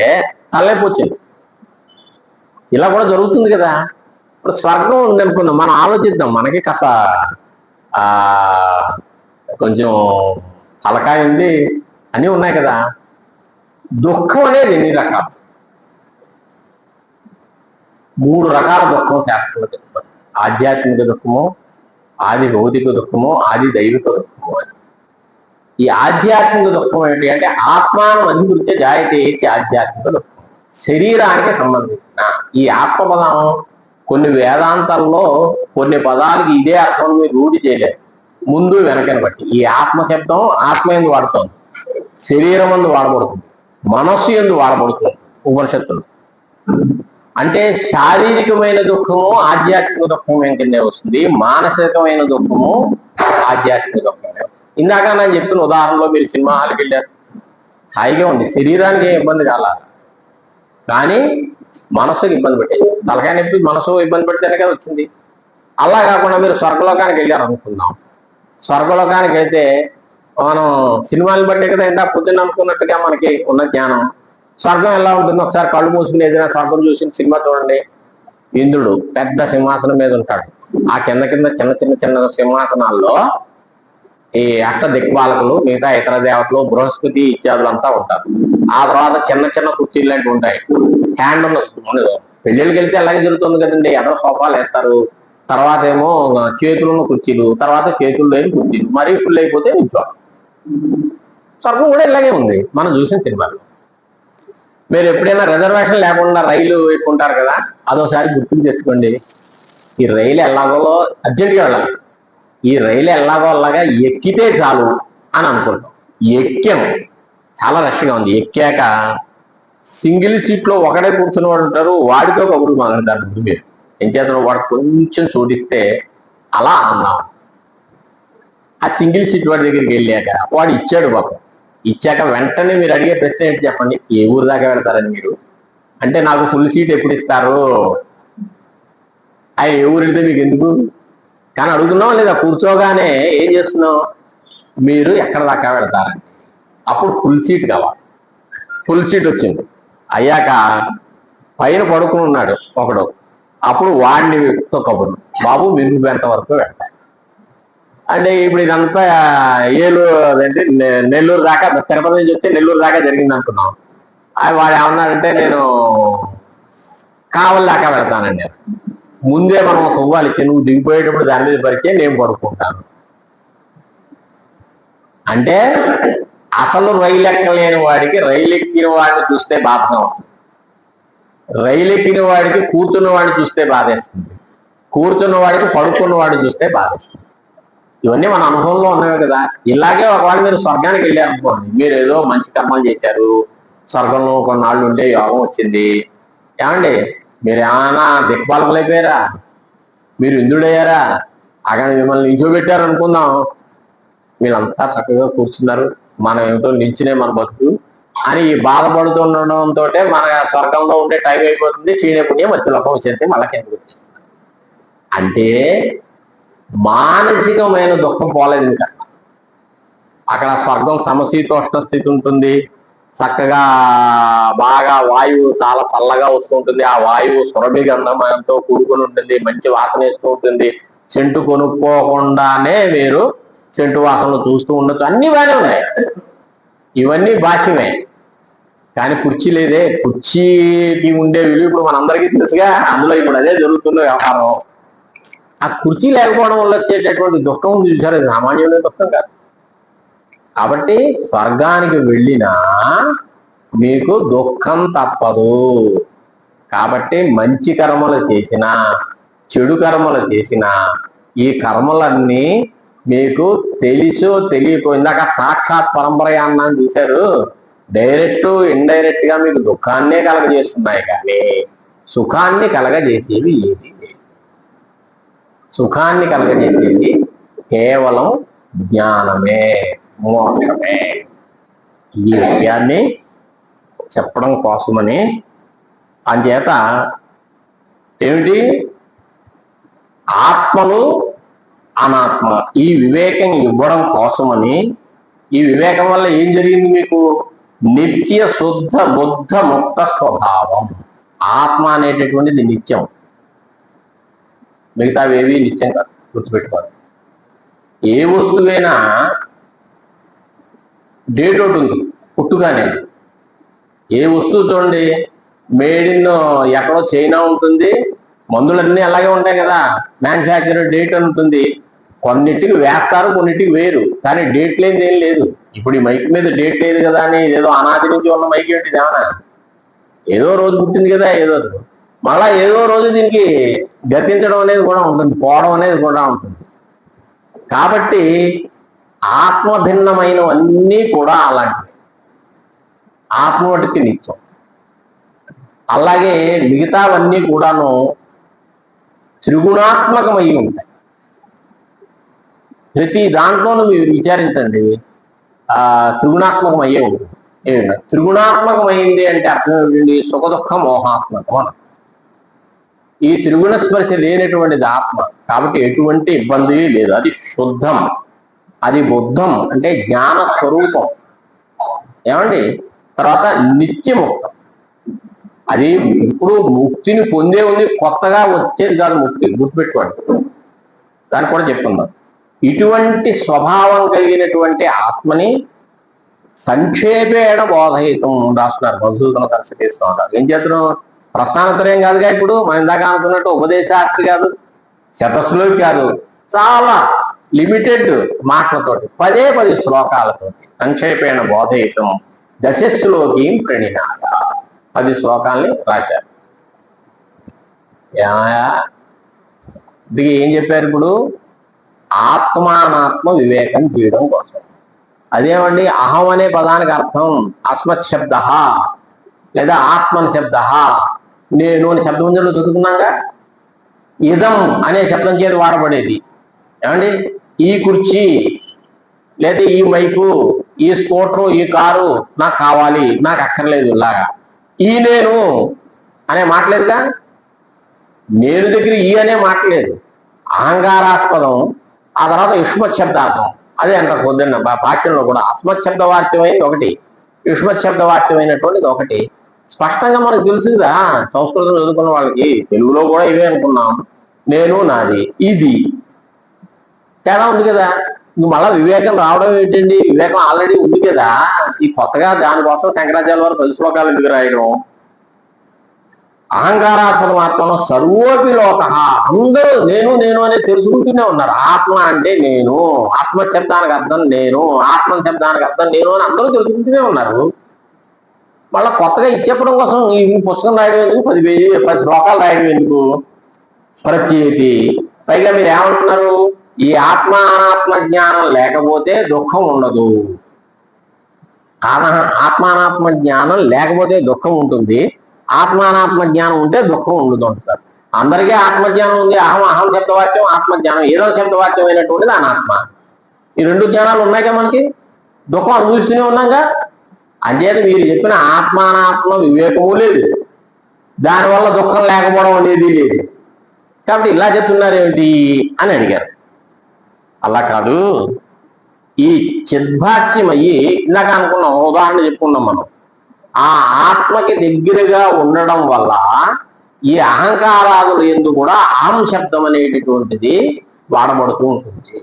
తలనొప్పి వచ్చింది. ఇలా కూడా జరుగుతుంది కదా. ఇప్పుడు స్వర్గం ఉంది అనుకున్నాం, మనం ఆలోచిద్దాం, మనకి కాస్త కొంచెం తలకాయ ఉంది, అన్నీ ఉన్నాయి కదా. దుఃఖం అనేది ఎన్ని రకాలు? 3 రకాల దుఃఖం శాస్త్రంలో చెప్తారు. ఆధ్యాత్మిక దుఃఖము, ఆది భౌతిక దుఃఖము, ఆది దైవిక దుఃఖము అని. ఈ ఆధ్యాత్మిక దుఃఖం ఏంటి అంటే ఆత్మానం అధికృత్య జాయతే ఆధ్యాత్మిక దుఃఖం. శరీరానికి సంబంధించిన ఈ ఆత్మపదం కొన్ని వేదాంతాల్లో కొన్ని పదాలకి ఇదే అర్థం మీరు రూఢి చేయలేరు, ముందు వెనకని బట్టి. ఈ ఆత్మ శబ్దం ఆత్మ ఎందు వాడుతుంది, శరీరం ఎందు వాడబడుతుంది, మనస్సు ఎందు వాడబడుతుంది ఉపనిషత్తులు. అంటే శారీరకమైన దుఃఖము ఆధ్యాత్మిక దుఃఖం కిందే వస్తుంది, మానసికమైన దుఃఖము ఆధ్యాత్మిక దుఃఖమే. ఇందాక నేను చెప్పిన ఉదాహరణలో మీరు సినిమా హాల్కి వెళ్ళారు, హాయిగా ఉంది, శరీరానికి ఏ ఇబ్బంది కాల, కానీ మనసుకి ఇబ్బంది పెట్టేది. తలకాయ నొప్పి మనసు ఇబ్బంది పెడితేనే కదా వచ్చింది. అలా కాకుండా మీరు స్వర్గలోకానికి వెళ్ళారు అనుకుందాం. స్వర్గలోకానికి వెళ్తే మనం సినిమాలను బట్టే కదా ఇందా పొద్దున్న అనుకున్నట్టుగా మనకి ఉన్న జ్ఞానం. స్వర్గం ఎలా ఉంటుంది ఒకసారి కళ్ళు మూసుకుని ఏదైనా స్వర్గం చూసిన సినిమా చూడండి. ఇంద్రుడు పెద్ద సింహాసనం మీద ఉంటాడు, ఆ కింద కింద చిన్న చిన్న చిన్న సింహాసనాల్లో ఈ అష్ట దిక్పాలకులు, మిగతా ఇతర దేవతలు, బృహస్పతి ఇత్యాదులంతా ఉంటారు. ఆ తర్వాత చిన్న చిన్న కుర్చీలు లాంటివి ఉంటాయి. హ్యాండ్ ఉండదు. పెళ్ళిళ్ళకి వెళ్తే అలాగే జరుగుతుంది కదండి, ఎదర సోఫాలు వేస్తారు, తర్వాత ఏమో చేతులున్న కుర్చీలు, తర్వాత చేతులు లేని కుర్చీలు, మరీ ఫుల్ అయిపోతే నిల్చోవాలి. స్వర్గం కూడా ఇలాగే ఉంది మనం చూసిన సినిమాలో. మీరు ఎప్పుడైనా రిజర్వేషన్ లేకుండా రైలు ఎక్కుంటారు కదా, అదోసారి గుర్తుకు తెచ్చుకోండి. ఈ రైలు ఎలాగో అర్జెంటుగా వెళ్ళాలి, ఈ రైలు ఎలాగో అలాగా ఎక్కితే చాలు అని అనుకుంటాం. ఎక్కాము, చాలా రష్గా ఉంది. ఎక్కాక సింగిల్ సీట్ లో ఒకడే కూర్చుని వాడు ఉంటారు, వాడితో కబురు మాట్లాడతారు. మీరు ఏం చేస్తారు, వాడు కొంచెం చోటిస్తే అలా అన్నాం. ఆ సింగిల్ సీట్ వాడి దగ్గరికి వెళ్ళాక వాడు ఇచ్చాడు పాపం. ఇచ్చాక వెంటనే మీరు అడిగే ప్రశ్న ఏంటి చెప్పండి, ఏ ఊరు దాకా వెళ్తారని మీరు అంటే, నాకు ఫుల్ సీట్ ఎప్పుడు ఇస్తారు, ఆయన ఏ ఊరు వెళ్తే మీకు ఎందుకు కానీ అడుగుతున్నాం లేదా, కూర్చోగానే ఏం చేస్తున్నాం, మీరు ఎక్కడ దాకా వెళ్తారని. అప్పుడు ఫుల్ సీట్ కావాలి. ఫుల్ సీట్ వచ్చింది. అయ్యాక పైన పడుకుని ఉన్నాడు ఒకడు, అప్పుడు వాడిని కబురు, బాబు మీరు ఎంత వరకు వెళ్తారు అంటే. ఇప్పుడు ఇదంతా అంటే నెల్లూరు దాకా, తిరుపతి నుంచి వస్తే నెల్లూరు దాకా జరిగింది అనుకున్నాం. వాడు ఏమన్నాడంటే, నేను కావలి దాకా వెళ్తానండి. ముందే మనం ఒక ఇవ్వాలి, నువ్వు దిగిపోయేటప్పుడు దాని మీద పరిచే నేను పడుకుంటాను అంటే. అసలు రైలు ఎక్కలేని వాడికి రైలు ఎక్కిన వాడిని చూస్తే బాధగా ఉంటుంది, రైలు ఎక్కిన వాడికి కూర్చున్న వాడిని చూస్తే బాధేస్తుంది, కూర్చున్న వాడికి పడుకున్న వాడిని చూస్తే బాధేస్తుంది. ఇవన్నీ మన అనుభవంలో ఉన్నవే కదా. ఇలాగే ఒకవేళ మీరు స్వర్గానికి వెళ్ళారనుకోండి, మీరు ఏదో మంచి కర్మలు చేశారు, స్వర్గంలో కొన్నాళ్ళు ఉంటే యోగం వచ్చింది, ఏమండి మీరు ఏమైనా దిక్పాలకులైపోయారా, మీరు ఇంద్రుడయ్యారా, అక్కడ మిమ్మల్ని నిల్చోబెట్టారు అనుకుందాం, వీళ్ళంతా చక్కగా కూర్చున్నారు, మనం ఏమిటో నిల్చునే మన బతుకు అని బాధపడుతుండడంతో మన స్వర్గంలో ఉండే టైం అయిపోతుంది, క్షీణ పుణ్యం మధ్యలోకం వచ్చేస్తే మళ్ళీ కిందకి వచ్చేస్తుంది. అంటే మానసికమైన దుఃఖం పోలేదు ఇంకా. అక్కడ స్వర్గం సమశీతోష్ణ స్థితి ఉంటుంది, చక్కగా బాగా వాయువు చాలా చల్లగా వస్తూ ఉంటుంది, ఆ వాయువు సురభి గంధంతో కూడుకుని ఉంటుంది, మంచి వాసన వేస్తూ ఉంటుంది. సెంటు కొనుక్కోకుండానే మీరు సెంటు వాసనలు చూస్తూ ఉండొచ్చు, అన్ని బాగానే ఉన్నాయి. ఇవన్నీ బాక్యమే, కానీ కుర్చీ లేదే. కుర్చీకి ఉండే విలువ ఇప్పుడు మనందరికీ తెలుసుగా, అందులో ఇప్పుడు అదే జరుగుతున్న వ్యవహారం. ఆ కుర్చీ లేకపోవడం వల్ల వచ్చేటటువంటి దుఃఖం చూసారు, సామాన్యమైన దుఃఖం కాదు. కాబట్టి స్వర్గానికి వెళ్ళినా మీకు దుఃఖం తప్పదు. కాబట్టి మంచి కర్మలు చేసినా చెడు కర్మలు చేసినా ఈ కర్మలన్నీ మీకు తెలుసో తెలియకో, ఇందాక సాక్షాత్ పరంపరయాన్నాన్ని చూశారు, డైరెక్ట్ ఇండైరెక్ట్ గా మీకు దుఃఖాన్నే కలగజేస్తున్నాయి, కానీ సుఖాన్ని కలగజేసేది ఏది లేదు. సుఖాన్ని కలగజేసేది కేవలం జ్ఞానమే, మోక్షమే. ఈ విషయాన్ని చెప్పడం కోసమని, అంచేత ఏమిటి, ఆత్మలు అనాత్మ ఈ వివేకం ఇవ్వడం కోసమని. ఈ వివేకం వల్ల ఏం జరిగింది మీకు, నిత్య శుద్ధ బుద్ధ ముక్త స్వభావం. ఆత్మ అనేటటువంటిది నిత్యం, మిగతావేవి నిత్యం కాదు, గుర్తుపెట్టుకోవాలి. ఏ వస్తువైనా డేట్ ఒకటి ఉంది, పుట్టుగానే. ఏ వస్తువు చూడండి, మేడ్ ఇన్ ఎక్కడో చైనా ఉంటుంది, మందులన్నీ అలాగే ఉంటాయి కదా, మ్యానుఫ్యాక్చర్ డేట్ అని ఉంటుంది. కొన్నిటికి వేస్తారు, కొన్నిటికి వేరు, కానీ డేట్ లేనిది ఏం లేదు. ఇప్పుడు ఈ మైక్ మీద డేట్ లేదు కదా అని ఏదో అనాది నుంచి ఉన్న మైక్ ఏంటిది, ఏమన్నా ఏదో రోజు పుట్టింది కదా, ఏదో మళ్ళా ఏదో రోజు దీనికి గతించడం అనేది కూడా ఉంటుంది, పోవడం అనేది కూడా ఉంటుంది. కాబట్టి ఆత్మ భిన్నమైనవన్నీ కూడా అలాంటివి, ఆత్మటికి నిత్యం. అలాగే మిగతావన్నీ కూడాను త్రిగుణాత్మకమై ఉంటాయి. ప్రతి దాంట్లోనూ మీరు విచారించండి, త్రిగుణాత్మకం అయ్యే ఉంటుంది. ఏమిటంటే త్రిగుణాత్మకమైంది అంటే అర్థం ఏమిటండి, సుఖ దుఃఖ మోహాత్మకం అని. ఈ త్రిగుణ స్పర్శ లేనటువంటిది ఆత్మ, కాబట్టి ఎటువంటి ఇబ్బంది లేదు, అది శుద్ధం, అది బుద్ధం అంటే జ్ఞాన స్వరూపం. ఏమండి, తర్వాత నిత్యముక్తం, అది ఇప్పుడు ముక్తిని పొందే ఉంది, కొత్తగా వచ్చేది కాదు ముక్తి, గుర్తుపెట్టుకోండి. దాన్ని కూడా చెప్పుకుందాం. ఇటువంటి స్వభావం కలిగినటువంటి ఆత్మని సంక్షేపేణ బోధయితం రాస్తున్నారు మధుసూదన సరస్వతి ఉంటారు. ఏం చేస్తున్నాం, ప్రస్థానత్రయం కాదుగా, ఇప్పుడు మనం ఇందాక అనుకున్నట్టు ఉపదేశాస్త్రి కాదు, శతశ్లోకి కాదు, చాలా లిమిటెడ్ మాటలతోటి 10 శ్లోకాలతోటి సంక్షేపేణ బోధయితం దశశ్లోకి ప్రణినాథ 10 శ్లోకాల్ని రాశారు. ఇది ఏం చెప్పారు, ఇప్పుడు ఆత్మానాత్మ వివేకం చేయడం కోసం. అదేమండి అహం అనే పదానికి అర్థం అస్మత్ శబ్ద లేదా ఆత్మన్ శబ్ద, నేను అని శబ్దమంజరిలో చదువుకున్నాగా. ఇదం అనే శబ్దం చేతి వాడబడేది. ఏమండి ఈ కుర్చీ లేదా ఈ మైకు, ఈ స్కూటరు, ఈ కారు నాకు కావాలి, నాకు అక్కర్లేదు లాగా. ఈ నేను అనే మాటలేదుగా. నేను దగ్గర ఈ అనే మాటలేదు, అహంకారాస్పదం. ఆ తర్వాత యుష్మత్ శబ్దార్థం. అదే అంటారు పొద్దున్న వాక్యంలో కూడా అస్మత్ శబ్ద వాక్యమైనది ఒకటి, యుష్మత్ శబ్ద వాక్యమైనటువంటిది ఒకటి. స్పష్టంగా మనకు తెలుసుదా సంస్కృతం చదువుకున్న వాళ్ళకి. తెలుగులో కూడా ఇవే అనుకున్నాం, నేను, నాది, ఇది. తేడా ఉంది కదా. ఇంక మళ్ళా వివేకం రావడం ఏంటండి? వివేకం ఆల్రెడీ ఉంది కదా. ఈ కొత్తగా దానికోసం శంకరాచార్య వారు 10 శ్లోకాలు ఎందుకు రాయడం? అహంకారాత్మక మాత్రంలో సర్వోపి లోక, అందరూ నేను నేను అనేది తెలుసుకుంటూనే ఉన్నారు. ఆత్మ అంటే నేను, ఆత్మ శబ్దానికి అర్థం నేను, ఆత్మ శబ్దానికి అర్థం నేను అని అందరూ తెలుసుకుంటూనే ఉన్నారు. మళ్ళీ కొత్తగా ఇచ్చేప్పడం కోసం ఈ పుస్తకం రాయడం ఎందుకు? 10 శ్లోకాలు రాయడం ఎందుకు? ప్రత్యేకి. పైగా మీరు ఏమంటున్నారు? ఈ ఆత్మ అనాత్మ జ్ఞానం లేకపోతే దుఃఖం ఉండదు. ఆత్మానాత్మ జ్ఞానం లేకపోతే దుఃఖం ఉంటుంది, ఆత్మానాత్మ జ్ఞానం ఉంటే దుఃఖం ఉండదు అంటారు. అందరికీ ఆత్మజ్ఞానం ఉంది. అహం శబ్దవాక్యం, ఆత్మజ్ఞానం ఏదో శబ్దవాక్యం అయినటువంటిది అనాత్మ. ఈ 2 జ్ఞానాలు ఉన్నాయిగా మనకి. దుఃఖం అనుభవిస్తూనే ఉన్నాగా. అంచేత మీరు చెప్పిన ఆత్మానాత్మ వివేకము లేదు, దానివల్ల దుఃఖం లేకపోవడం అనేది లేదు. కాబట్టి ఇలా చెప్తున్నారు ఏమిటి అని అడిగారు. అలా కాదు, ఈ చిద్భాష్యమయ్యి ఇందాక అనుకున్నాం, ఉదాహరణ చెప్పుకున్నాం మనం. ఆ ఆత్మకి దగ్గరగా ఉండడం వల్ల ఈ అహంకారాదులు ఎందు కూడా అహం శబ్దం అనేటటువంటిది వాడబడుతూ ఉంటుంది.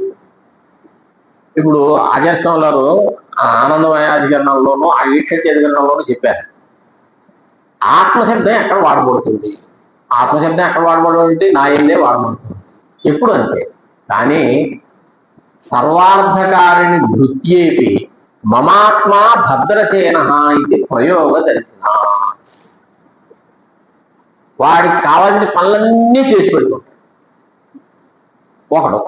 ఇప్పుడు ఆచార్య గారు ఆనందమయ అధికరణంలోనూ ఆ ఈక్ష అధికరణంలోనూ చెప్పారు, ఆత్మశబ్దం ఎక్కడ వాడబడుతుంది, ఆత్మశబ్దం ఎక్కడ వాడబడుతుంది, నా ఎందే వాడబడుతుంది ఎప్పుడు అంతే. కానీ సర్వార్థకారిణి భృత్యేపి మమాత్మ భద్రసేన ఇది ప్రయోగ దర్శన. వాడికి కావాల్సిన పనులన్నీ చేసి పెడుతుంటాడు ఒకడు.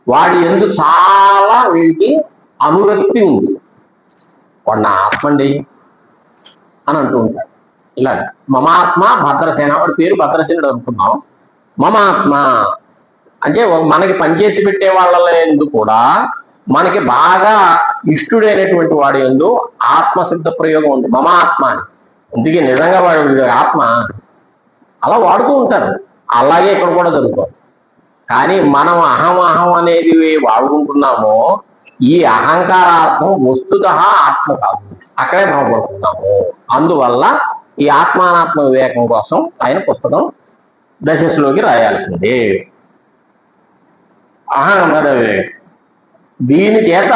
వాడి ఎందు చాలా వీడికి అనురక్తి ఉంది. వాడు నా ఆత్మండి అని అంటూ ఉంటాడు. ఇలా మమాత్మ భద్రసేన, వాడి పేరు భద్రసేనుడు అనుకున్నాం. మమాత్మ అంటే మనకి పనిచేసి పెట్టే వాళ్ళ ఎందు కూడా మనకి బాగా ఇష్టుడైనటువంటి వాడి ఎందు ఆత్మశబ్ద ప్రయోగం ఉంది, మమాత్మ అని. అందుకే నిజంగా వాడు ఆత్మ అలా వాడుతూ ఉంటారు. అలాగే ఇక్కడ కూడా జరుగుతుంది. కానీ మనం అహం అనేది వాడుకుంటున్నామో ఈ అహంకారార్థం వస్తుత ఆత్మ కాదు, అక్కడే భ్రమపడుతున్నాము. అందువల్ల ఈ ఆత్మానాత్మ వివేకం కోసం ఆయన పుస్తకం దశలోకి రాయాల్సిందే. దీని చేత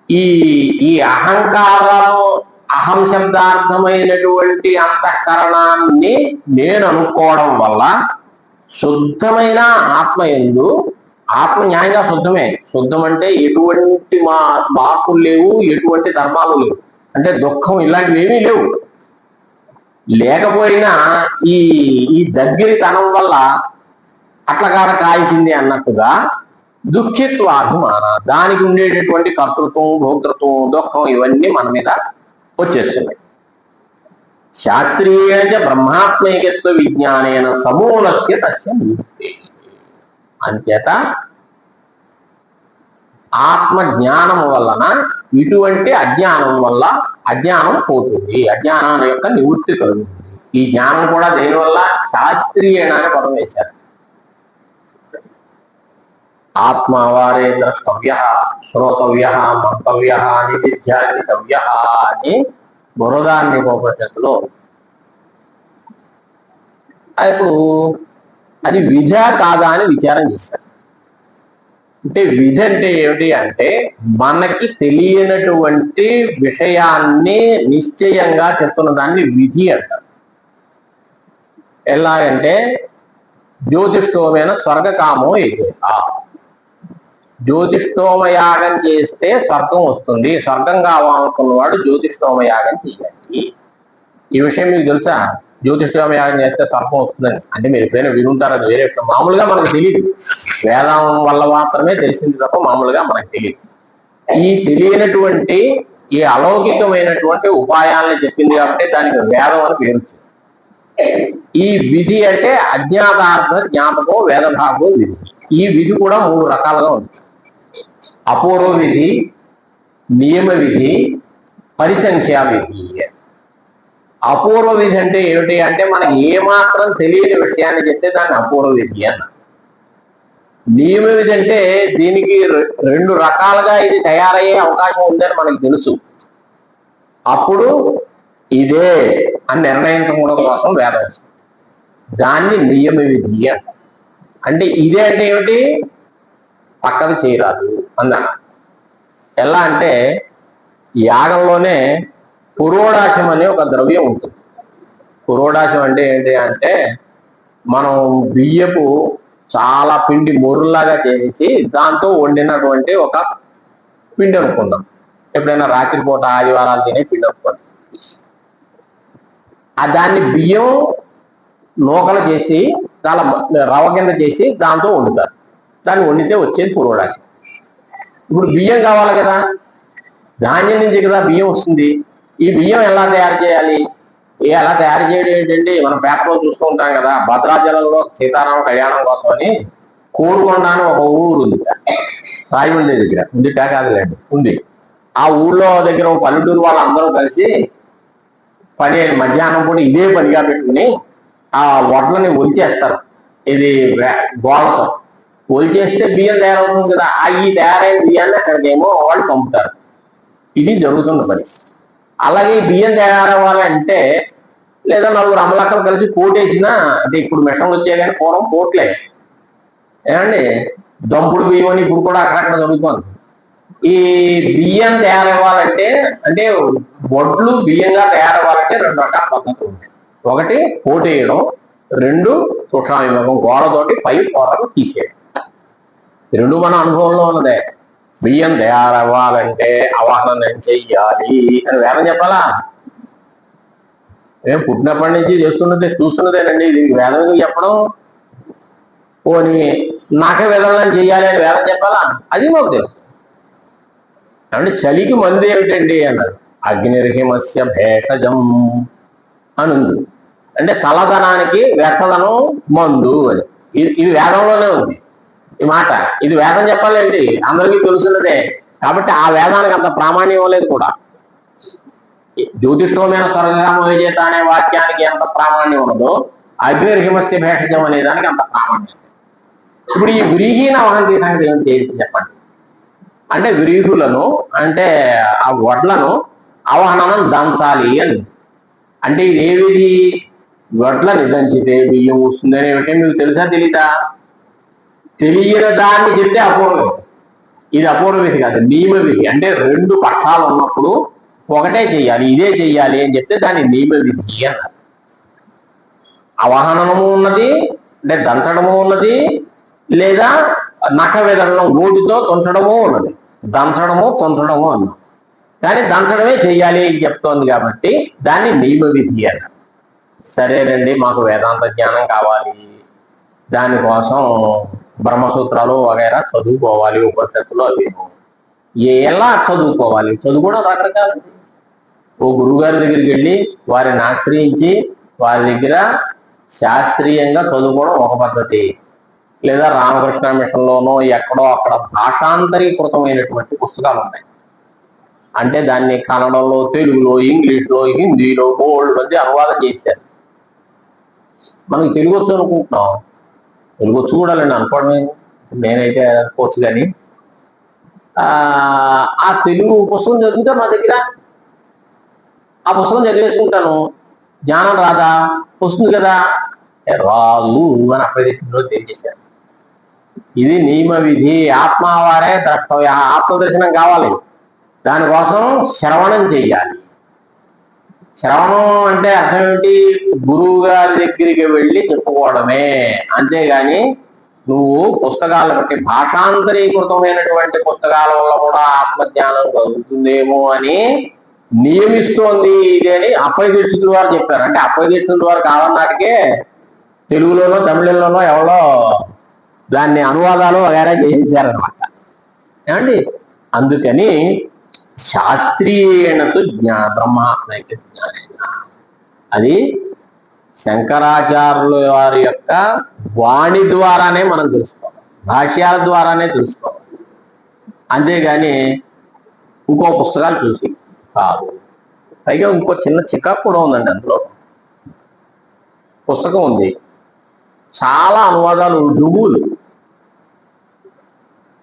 ఈ అహంకారం, అహం శబ్దార్థమైనటువంటి అంతఃకరణాన్ని నేను అనుకోవడం వల్ల శుద్ధమైన ఆత్మ యందు, ఆత్మ న్యాయంగా శుద్ధమే. శుద్ధం అంటే ఎటువంటి మార్పులు లేవు, ఎటువంటి ధర్మాలు లేవు, అంటే దుఃఖం ఇలాంటివి ఏమీ లేవు. లేకపోయినా ఈ దగ్గరితనం వల్ల అట్లకాడ కాల్చింది అన్నట్టుగా దుఃఖిత్వాభిమాన, దానికి ఉండేటటువంటి కర్తృత్వం, భోక్తృత్వం, దుఃఖం ఇవన్నీ మన మీద వచ్చేస్తున్నాయి. శాస్త్రీయ బ్రహ్మాత్మైకత్వ విజ్ఞానేన సమూలస్య తస్య నివృత్తి. అంచేత ఆత్మ జ్ఞానం వలన ఇటువంటి అజ్ఞానం వల్ల అజ్ఞానం పోతుంది, అజ్ఞానం యొక్క నివృత్తి కలుగుతుంది. ఈ జ్ఞానం కూడా దేనివల్ల? శాస్త్రీయ అనే పదం వేశారు. ఆత్మవారే ద్రష్టవ్య, శ్రోతవ్య, మంతవ్య, నిధిధ్యాసితవ్య అని బృహదారణ్యోపనిషత్తులో. ఇప్పుడు అది విధ కాదా అని విచారం చేశారు. అంటే విధి అంటే ఏమిటి అంటే మనకి తెలియనటువంటి విషయాన్ని నిశ్చయంగా చెప్తున్న దాన్ని విధి అంటారు. ఎలాగంటే జ్యోతిష్ఠోమైన స్వర్గకామో ఏదైనా, జ్యోతిష్ఠోమయాగం చేస్తే స్వర్గం వస్తుంది, స్వర్గం కావాలనుకున్నవాడు జ్యోతిష్ఠోమయాగం చేయాలి. ఈ విషయం మీకు తెలుసా? జ్యోతిష్ఠోమయాగం చేస్తే స్వర్గం వస్తుందని. అంటే మీరు ఎప్పుడైనా వినుంటారు, అది వేరే విషయం. మామూలుగా మనకు తెలియదు, వేదం వల్ల మాత్రమే తెలిసింది తప్ప మామూలుగా మనకు తెలియదు. ఈ తెలియనటువంటి ఈ అలౌకికమైనటువంటి ఉపాయాలను చెప్పింది కాబట్టి దానికి వేదం అని పేరు వచ్చింది. ఈ విధి అంటే అజ్ఞాతార్థ జ్ఞాపకం వేదభాగం విధి. ఈ విధి కూడా 3 రకాలుగా ఉంది. అపూర్వ విధి, నియమ విధి, పరిసంఖ్యా విధి. అపూర్వ విధి అంటే ఏమిటి అంటే మనకి ఏమాత్రం తెలియని విషయాన్ని చెప్తే దాన్ని అపూర్వ విధి అన్న. నియమ విధి అంటే దీనికి 2 రకాలుగా ఇది తయారయ్యే అవకాశం ఉందని మనకు తెలుసు. అప్పుడు ఇదే అని నిర్ణయించడం కోసం వేదం. దాన్ని నియమ విధి అంటే ఇదే అంటే ఏమిటి, పక్కది చేయరాదు అన్న. ఎలా అంటే యాగంలోనే పురోడాశం అనే ఒక ద్రవ్యం ఉంటుంది. పురోడాశం అంటే ఏంటి అంటే మనం బియ్యపు చాలా పిండి మొరులాగా చేసి దాంతో వండినటువంటి ఒక పిండి అనుకుందాం. ఎప్పుడైనా రాత్రిపూట ఆదివారాలు తినే పిండి అనుకోండి. దాన్ని బియ్యం నూకలు చేసి చాలా రవ కింద చేసి దాంతో వండుతారు. దాన్ని వండితే వచ్చేది పురోడాశం. ఇప్పుడు బియ్యం కావాలి కదా, ధాన్యం నుంచి కదా బియ్యం వస్తుంది. ఈ బియ్యం ఎలా తయారు చేయాలి? ఎలా తయారు చేయడం ఏంటంటే మనం పేపర్లో చూస్తూ ఉంటాం కదా, భద్రాచలంలో సీతారామ కళ్యాణం కోసమని కోరుకొండ అని ఒక ఊరు ఉంది, రాయమండ్రి దగ్గర ఉంది, కాదులేండి ఉంది. ఆ ఊళ్ళో దగ్గర పల్లెటూరు వాళ్ళందరూ కలిసి మధ్యాహ్నం పూట ఇదే పనిగా పెట్టుకుని ఆ వడ్లని ఒలిచేస్తారు. ఇది గోడతో ఒలిచేస్తే బియ్యం తయారవుతుంది కదా, ఈ తయారైన బియ్యాన్ని అక్కడికేమో వాళ్ళు పంపుతారు. ఇది జరుగుతున్న పని. అలాగే బియ్యం తయారవ్వాలంటే లేదా 4 అమలక్కలు కలిసి పోటేసినా, అంటే ఇప్పుడు మిషన్లు వచ్చాయి కానీ పూర్వం పోట్లే ఏమండి, దంపుడు బియ్యం అని ఇప్పుడు కూడా అక్కడక్కడ జరుగుతుంది. ఈ బియ్యం తయారవ్వాలంటే అంటే వడ్లు బియ్యంగా తయారవ్వాలంటే 2 రకాల పద్ధతులు ఉంటాయి. ఒకటి పోటేయడం, 2 సుషావిమగం గోడతోటి పై పొరలు తీసేయడం. 2 మన అనుభవంలో ఉన్నదే. బియ్యం తయారవ్వాలంటే అవహనం చెయ్యాలి అని వేదం చెప్పాలా? ఏం పుట్టినప్పటి నుంచి చేస్తున్నదే చూస్తున్నదేనండి. దీనికి వేదం చెప్పడం, పోనీ నాక వేదం చెయ్యాలి అని వేదం చెప్పాలా? అది మాకు తెలుసు. అంటే చలికి మందు ఏమిటండి అన్నారు. అగ్నిర్హిమస్య భేషజం అని ఉంది. అంటే చల్లదనానికి వెచ్చదనం మందు అని. ఇది వేదంలోనే ఉంది ఈ మాట. ఇది వేదం చెప్పాలండి, అందరికీ తెలుసున్నదే. కాబట్టి ఆ వేదానికి అంత ప్రామాణ్యం లేదు కూడా. జ్యోతిష్ఠమైన స్వర్గరామ విజేత అనే వాక్యానికి ఎంత ప్రామాణ్యం ఉండదో అగ్నిర్హిమస్య భేషజం అనే దానికి అంత ప్రామాణ్యం. ఇప్పుడు ఈ వ్రీహీన వహంతి సంగతి ఏం తేల్చి చెప్పండి. అంటే వ్రీహులను అంటే ఆ వడ్లను అవహనం దంచాలి అని. అంటే ఇది ఏ విధి? వడ్లని దంచితే బియ్యం వస్తుంది అనే విషయం మీకు తెలుసా తెలీదా? తెలియని దాన్ని చెప్తే అపూర్వం. ఇది అపూర్వ విధి కాదు, నియమ విధి. అంటే 2 పక్షాలు ఉన్నప్పుడు ఒకటే చెయ్యాలి, ఇదే చెయ్యాలి అని చెప్తే దాన్ని నియమ విధి అన్నారు. అవహనము ఉన్నది అంటే దంచడము ఉన్నది, లేదా నఖ విధంలో గోటితో తుంచడము ఉన్నది. దంచడము తుంచడము అన్నాం. కానీ దంచడమే చెయ్యాలి అని చెప్తోంది కాబట్టి దాన్ని నియమ విధి అన్నారు. సరేనండి, మాకు వేదాంత జ్ఞానం కావాలి, దానికోసం బ్రహ్మసూత్రాలు వగైరా చదువుకోవాలి, ఉపనిషత్తులు అవి. ఎలా చదువుకోవాలి? చదువుకోవడం రకరకాలు. ఓ గురువుగారి దగ్గరికి వెళ్ళి వారిని ఆశ్రయించి వారి దగ్గర శాస్త్రీయంగా చదువుకోవడం ఒక పద్ధతి. లేదా రామకృష్ణ మిషన్లోనో ఎక్కడో అక్కడ భాషాంతరీకృతమైనటువంటి పుస్తకాలు ఉన్నాయి. అంటే దాన్ని కన్నడంలో, తెలుగులో, ఇంగ్లీష్లో, హిందీలో బోల్డ్ మంది అనువాదం చేశారు. మనకి తెలుగు వచ్చు అనుకుంటున్నాం, తెలుగు వచ్చు కూడాలండి అనుకోవడమే. నేనైతే అనుకోవచ్చు కానీ ఆ తెలుగు పుస్తకం చదివితే మా దగ్గర ఆ పుస్తకం చదివేసుకుంటాను. జ్ఞానం రాదా? వస్తుంది కదా. రాదు అని అప్పటిలో తెలియజేశారు. ఇది నియమ విధి. ఆత్మవారే ద్రష్టవ్య. ఆత్మదర్శనం కావాలి, దానికోసం శ్రవణం చెయ్యాలి. శ్రవణం అంటే అర్థం ఏంటి? గురువు గారి దగ్గరికి వెళ్ళి చెప్పుకోవడమే. అంతేగాని నువ్వు పుస్తకాలు బట్టి భాషాంతరీకృతమైనటువంటి పుస్తకాల వల్ల కూడా ఆత్మజ్ఞానం కలుగుతుందేమో అని నియమిస్తోంది ఇది అని అప్పయ్య దీక్షితుల వారు చెప్పారు. అంటే అప్పయ్య దీక్షితుల వారు కావన్నాటికే తెలుగులోనో తమిళంలోనో ఎవరో దాన్ని అనువాదాలు వగైరా చేసేసారనమాట. ఏమండి, అందుకని శాస్త్రీయణతో బ్రహ్మాత్మైక జ్ఞానేన, అది శంకరాచార్యుల వారి యొక్క వాణి ద్వారానే మనం తెలుసుకోవాలి, భాష్యాల ద్వారానే తెలుసుకోవాలి. అంతేగాని ఇంకో పుస్తకాలు చూసి కాదు. పైగా ఇంకో చిన్న చికాకు కూడా ఉందండి. అందులో పుస్తకం ఉంది, చాలా అనువాదాలు డుములు,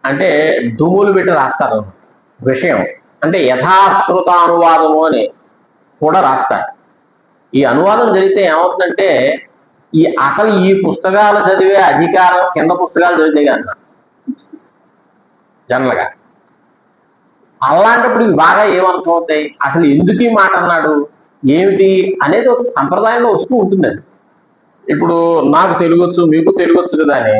అంటే దుమ్ములు పెట్టి రాస్తారు విషయం, అంటే యథాశ్రుత అనువాదము అని కూడా రాస్తారు. ఈ అనువాదం జరిగితే ఏమవుతుందంటే అసలు ఈ పుస్తకాలు చదివే అధికారం కింద పుస్తకాలు చదివితే కన్నా జనరల్గా. అలాంటప్పుడు ఇవి బాగా ఏమర్థం అవుతాయి, అసలు ఎందుకు ఈ మాట అన్నాడు ఏమిటి అనేది ఒక సంప్రదాయంలో వస్తూ ఉంటుందండి. ఇప్పుడు నాకు తెలుగొచ్చు, మీకు తెలుగొచ్చు కదా అని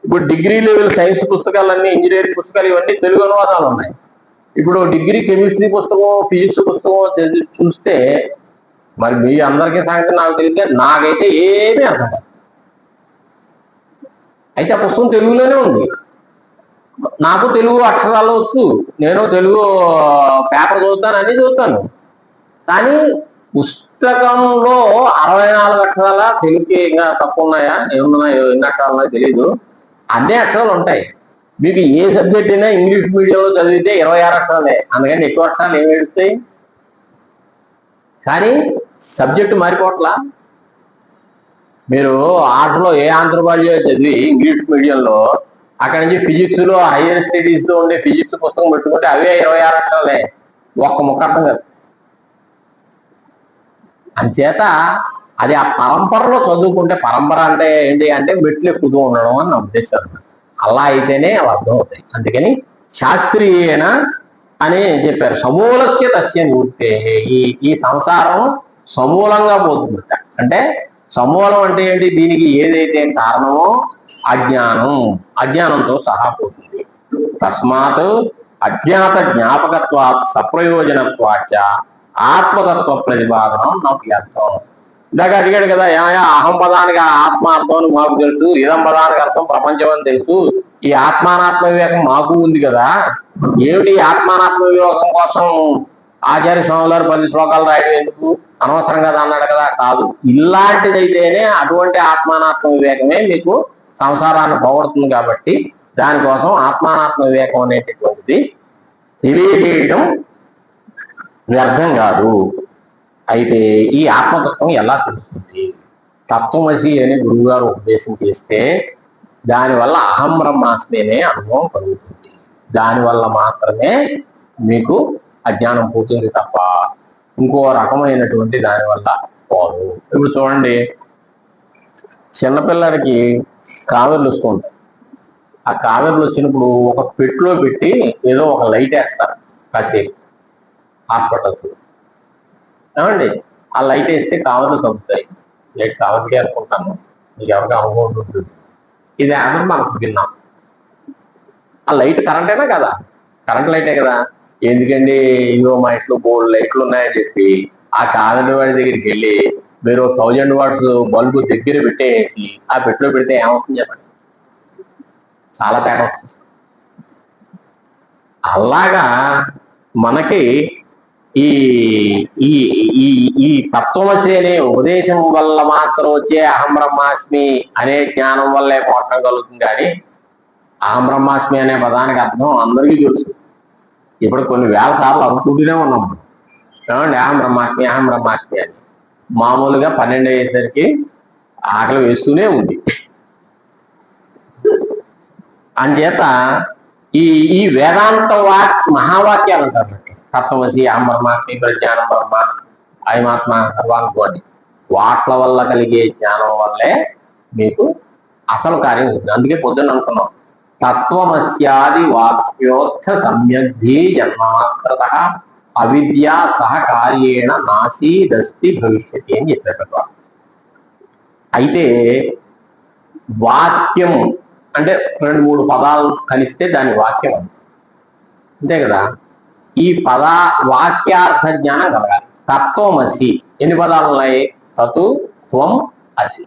ఇప్పుడు డిగ్రీ లెవెల్ సైన్స్ పుస్తకాలన్నీ, ఇంజనీరింగ్ పుస్తకాలు ఇవన్నీ తెలుగు అనువాదాలు ఉన్నాయి. ఇప్పుడు డిగ్రీ కెమిస్ట్రీ పుస్తకం, ఫిజిక్స్ పుస్తకం చూస్తే మరి మీ అందరికీ సంగతి నాకు తెలియదు, నాకైతే ఏమీ అర్థం కాదు. అయితే ఆ పుస్తకం తెలుగులోనే ఉంది, నాకు తెలుగు అక్షరాలు వచ్చు, నేను తెలుగు పేపర్ చదువుతాను, అన్నీ చదువుతాను. కానీ పుస్తకంలో 64 అక్షరాల తెలుగుకి ఇంకా తక్కువ ఉన్నాయా, ఏమున్నాయో, ఎన్ని అక్షరాలు ఉన్నాయో తెలియదు, అన్నీ అక్షరాలు ఉంటాయి. మీకు ఏ సబ్జెక్ట్ అయినా ఇంగ్లీష్ మీడియంలో చదివితే 26 అక్షరాలే, అందుకని ఎక్కువ అక్షరాలు ఏమి ఏడుస్తాయి. కానీ సబ్జెక్టు మారిపోవట్లా. మీరు ఆర్ట్స్లో ఏ ఆంధ్రభాష చదివి ఇంగ్లీష్ మీడియంలో అక్కడి నుంచి ఫిజిక్స్ లో హైయర్ స్టడీస్ లో ఉండే ఫిజిక్స్ పుస్తకం పెట్టుకుంటే అవే 26 అక్షరాలే, ఒక్క ముక్క అర్థం కాదు. అంచేత అది ఆ పరంపరలో చదువుకుంటే, పరంపర అంటే ఏంటి అంటే మెట్లు ఎక్కుతూ ఉండడం అని నా ఉద్దేశం. అలా అయితేనే అవి అర్థం అవుతాయి. అందుకని శాస్త్రీయేన అని చెప్పారు. సమూలస్య తస్య నివృత్తే, ఈ సంసారం సమూలంగా పోతుందట. అంటే సమూలం అంటే ఏంటి, దీనికి ఏదైతే కారణమో అజ్ఞానం, అజ్ఞానంతో సహా పోతుంది. తస్మాత్ అజ్ఞాత జ్ఞాపకత్వాత్ సప్రయోజనత్వాచ ఆత్మతత్వ ప్రతిపాదనం నాకు అర్థం. ఇందాక అడిగాడు కదా, అహం పదానికి ఆత్మ అర్థం అని మాకు తెలుసు, ఇదం పదానికి అర్థం ప్రపంచం అని తెలుసు, ఈ ఆత్మానాత్మ వివేకం మాకు ఉంది కదా, ఏమిటి ఆత్మానాత్మ వివేకం కోసం ఆచార్య స్వామి గారు 10 శ్లోకాలు రాయడం ఎందుకు, అనవసరం కదా అన్నాడు కదా. కాదు, ఇలాంటిదైతేనే అటువంటి ఆత్మానాత్మ వివేకమే మీకు సంసారాన్ని పోగొడుతుంది. కాబట్టి దానికోసం ఆత్మానాత్మ వివేకం అనేటటువంటిది తెలియజేయడం వ్యర్థం కాదు. అయితే ఈ ఆత్మతత్వం ఎలా తెలుస్తుంది, తత్వమసి అని గురువు గారు ఉపదేశం చేస్తే దానివల్ల అహం బ్రహ్మాస్మి అనే అనుభవం కలుగుతుంది. దానివల్ల మాత్రమే మీకు అజ్ఞానం పోతుంది తప్ప ఇంకో రకమైనటువంటి దానివల్ల పోదు. ఇప్పుడు చూడండి, చిన్నపిల్లడికి కామెర్లు వస్తూ ఉంటాయి. ఆ కామెర్లు వచ్చినప్పుడు ఒక పెట్టులో పెట్టి ఏదో ఒక లైట్ వేస్తారు కాసేపు హాస్పిటల్స్. ఏమండి, ఆ లైట్ వేస్తే కావర్లు తగ్గుతాయి. లైట్ కావర్లకే అనుకుంటాను, మీకు ఎవరికి అనుభవం ఉంటుంది. ఇది అందరూ మనకు విన్నాం. ఆ లైట్ కరెంటేనా కదా, కరెంట్ లైటే కదా. ఎందుకండి, ఇదిగో మా ఇంట్లో బోల్డ్ లైట్లు ఉన్నాయని చెప్పి ఆ కాదండి వాడి దగ్గరికి వెళ్ళి మీరు 1000 వాట్స్ బల్బు దగ్గర పెట్టేసి ఆ పెట్టిలో పెడితే ఏమవుతుంది చెప్పండి, చాలా తేడా వస్తుంది. అలాగా మనకి ఈ ఈ ఈ ఈ తత్వమసి అనే ఉపదేశం వల్ల మాత్రం వచ్చే అహం బ్రహ్మాస్మి అనే జ్ఞానం వల్లే మోక్షం కలుగుతుంది. కానీ అహం బ్రహ్మాస్మి అనే పదానికి అర్థం అందరికీ తెలుసు. ఇప్పుడు కొన్ని వేల సార్లు అనుకుంటూనే ఉన్నాం ఏమండి, అహం బ్రహ్మాస్మి అహం బ్రహ్మాస్మి అని. మామూలుగా 12 అయ్యేసరికి ఆకలి వేస్తూనే ఉంది. అంచేత ఈ వేదాంత మహావాక్యాలు అంటారు, తత్వమసి, అహం బ్రహ్మాస్మి, ప్రజ్ఞానం బ్రహ్మ, అయమాత్మ, సర్వానుకోటి, వాట్ల వల్ల కలిగే జ్ఞానం వల్లే మీకు అసలు కార్యం ఉంటుంది. అందుకే పొద్దున్న అనుకున్నాం, తత్వమస్యాది వాక్యోర్థ సమ్యగ్ధి జన్మమాత్రత అవిద్యా సహకార్యేణ నాసీదస్తి భవిష్యతి అని చెప్పారు. అయితే వాక్యం అంటే 2-3 పదాలు కలిస్తే దాని వాక్యం అంతే కదా. ఈ వాక్యార్థ జ్ఞానం కలగాలి. తత్వమసి ఎన్ని పదాలు ఉన్నాయి, తతు త్వం అసి.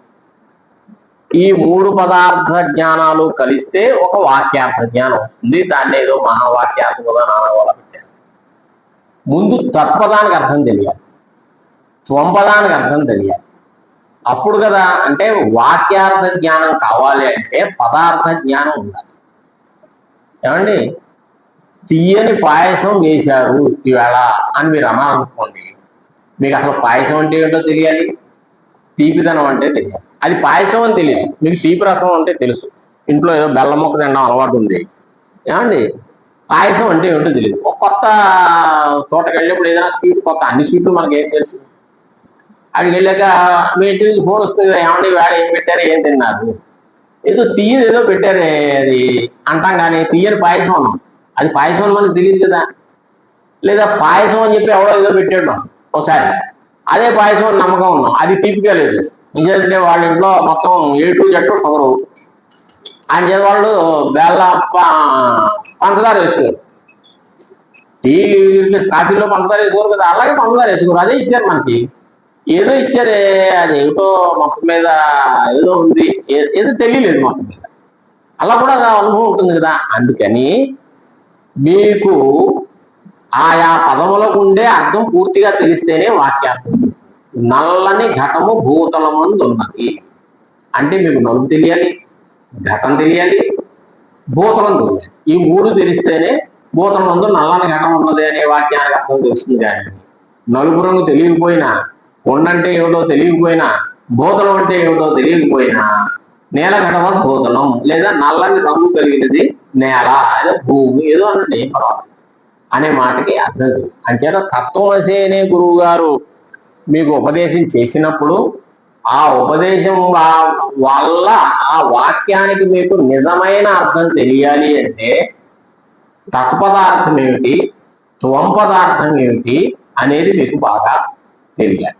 ఈ మూడు పదార్థ జ్ఞానాలు కలిస్తే ఒక వాక్యార్థ జ్ఞానం వస్తుంది. దాన్ని ఏదో మహావాక్యార్థం కూడా నానగోళ పెట్టారు. ముందు తత్పదానికి అర్థం తెలియాలి, స్వంపదానికి అర్థం తెలియాలి. అప్పుడు కదా, అంటే వాక్యార్థ జ్ఞానం కావాలి అంటే పదార్థ జ్ఞానం ఉండాలి. ఏమండి, తీయని పాయసం వేశారు ఈవేళ అని మీరు అనాలనుకోండి, మీకు అసలు పాయసం అంటే ఏంటో తెలియాలి, తీపిదనం అంటే తెలియాలి. అది పాయసం అని తెలియదు, మీకు తీపి రసం అంటే తెలుసు, ఇంట్లో ఏదో బెల్లం మొక్క తినడం అలవాటు ఉంది. ఏమండి, పాయసం అంటే ఏంటో తెలియదు. ఒక కొత్త తోటకి వెళ్ళినప్పుడు ఏదైనా స్వీట్ కొత్త, అన్ని స్వీట్లు మనకి ఏం తెలుసు. అక్కడికి వెళ్ళాక మీ ఇంటి నుంచి ఫోన్ వస్తుంది, ఏమండి వేడ ఏం పెట్టారు, ఏం తిన్నారు, ఏదో తీయని ఏదో పెట్టారే అది అంటాం, కానీ తీయని పాయసం అన్నాం. అది పాయసం అని మనకు తెలియదు కదా. లేదా పాయసం అని చెప్పి ఎవడో ఏదో పెట్టాడు ఒకసారి, అదే పాయసం అని నమ్మకం ఉన్నాం, అది తీపిగా లేదు. ఎందుకంటే వాళ్ళ ఇంట్లో మొత్తం A to Z షుగరు, ఆయన చేత వాళ్ళు బెల్ల పంచదార వేసుకోరు. టీ కాఫీలో పంచదార వేసుకోరు కదా, అలాగే పంచదార వేసుకోరు, అదే ఇచ్చారు మనకి. ఏదో ఇచ్చారే, అది ఏమిటో మొత్తం మీద ఏదో ఉంది, ఏదో తెలియలేదు మొత్తం మీద. అలా కూడా అనుభవం ఉంటుంది కదా. అందుకని మీకు ఆయా పదములకు ఉండే అర్థం పూర్తిగా తెలిస్తేనే వాక్యార్థం. నల్లని ఘటము భూతలమందు ఉన్నది అంటే మీకు నలుపు తెలియాలి, ఘటం తెలియాలి, భూతలం తెలియాలి. ఈ మూడు తెలిస్తేనే భూతలమందు నల్లని ఘటం ఉన్నది అనే వాక్యానికి అర్థం తెలుస్తుంది. కానీ నలుపు రంగు తెలియకపోయినా, కొండంటే ఏమిటో తెలియకపోయినా, భూతలం అంటే ఏమిటో తెలియకపోయినా, నేల ఘటమ భూతలం, లేదా నల్లని రంగు కలిగినది నేల, లేదా భూమి, ఏదో అనండి పర్వాలేదు అనే మాటకి అర్థం. అంచేత తత్వమసి అనే గురువు గారు మీకు ఉపదేశం చేసినప్పుడు ఆ ఉపదేశం వల్ల ఆ వాక్యానికి మీకు నిజమైన అర్థం తెలియాలి అంటే తత్పదార్థం ఏమిటి, త్వంపదార్థం ఏమిటి అనేది మీకు బాగా తెలియాలి.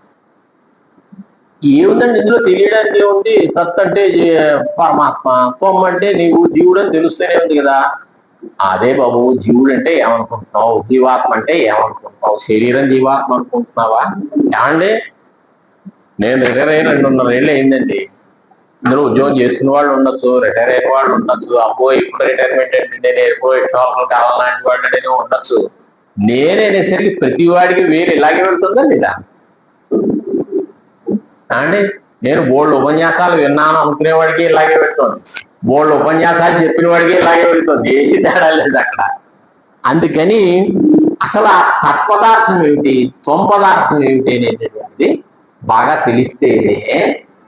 ఏముందండి ఇందులో తెలియడానికి ఏముంది? తత్ అంటే పరమాత్మ, త్వం అంటే నీవు జీవుడు అని తెలుస్తూనే ఉంది కదా. అదే బాబు, జీవుడు అంటే ఏమనుకుంటున్నావు, జీవాత్మ అంటే ఏమనుకుంటున్నావు, శరీరం జీవాత్మ అనుకుంటున్నావా? ఏమండి, నేను రిటైర్ అయిన 2.5 ఏళ్ళు అయిందండి. ఇందులో ఉద్యోగం చేస్తున్న వాళ్ళు ఉండొచ్చు, రిటైర్ అయిన వాళ్ళు ఉండొచ్చు, అబ్బో ఇప్పుడు రిటైర్మెంట్ అంటే నేను ఎప్పుడో ఎక్స్ట్రాల్ కాలం లాంటి వాళ్ళు ఉండొచ్చు. నేనేసరికి ప్రతి వాడికి వేలు ఇలాగే వెళ్తుందా లేదా అండి? నేను బోల్డ్ ఉపన్యాసాలు విన్నాను అనుకునేవాడికి ఇలాగే వెళ్తుంది, బోల్డ్ ఉపన్యాసాలు చెప్పిన వాడికి ఇలాగే వెళ్తుంది, ఏది తేడా లేదు అక్కడ. అందుకని అసలు ఆ తత్పదార్థం ఏమిటి, త్వంపదార్థం ఏమిటి అనేటువంటిది బాగా తెలిస్తేనే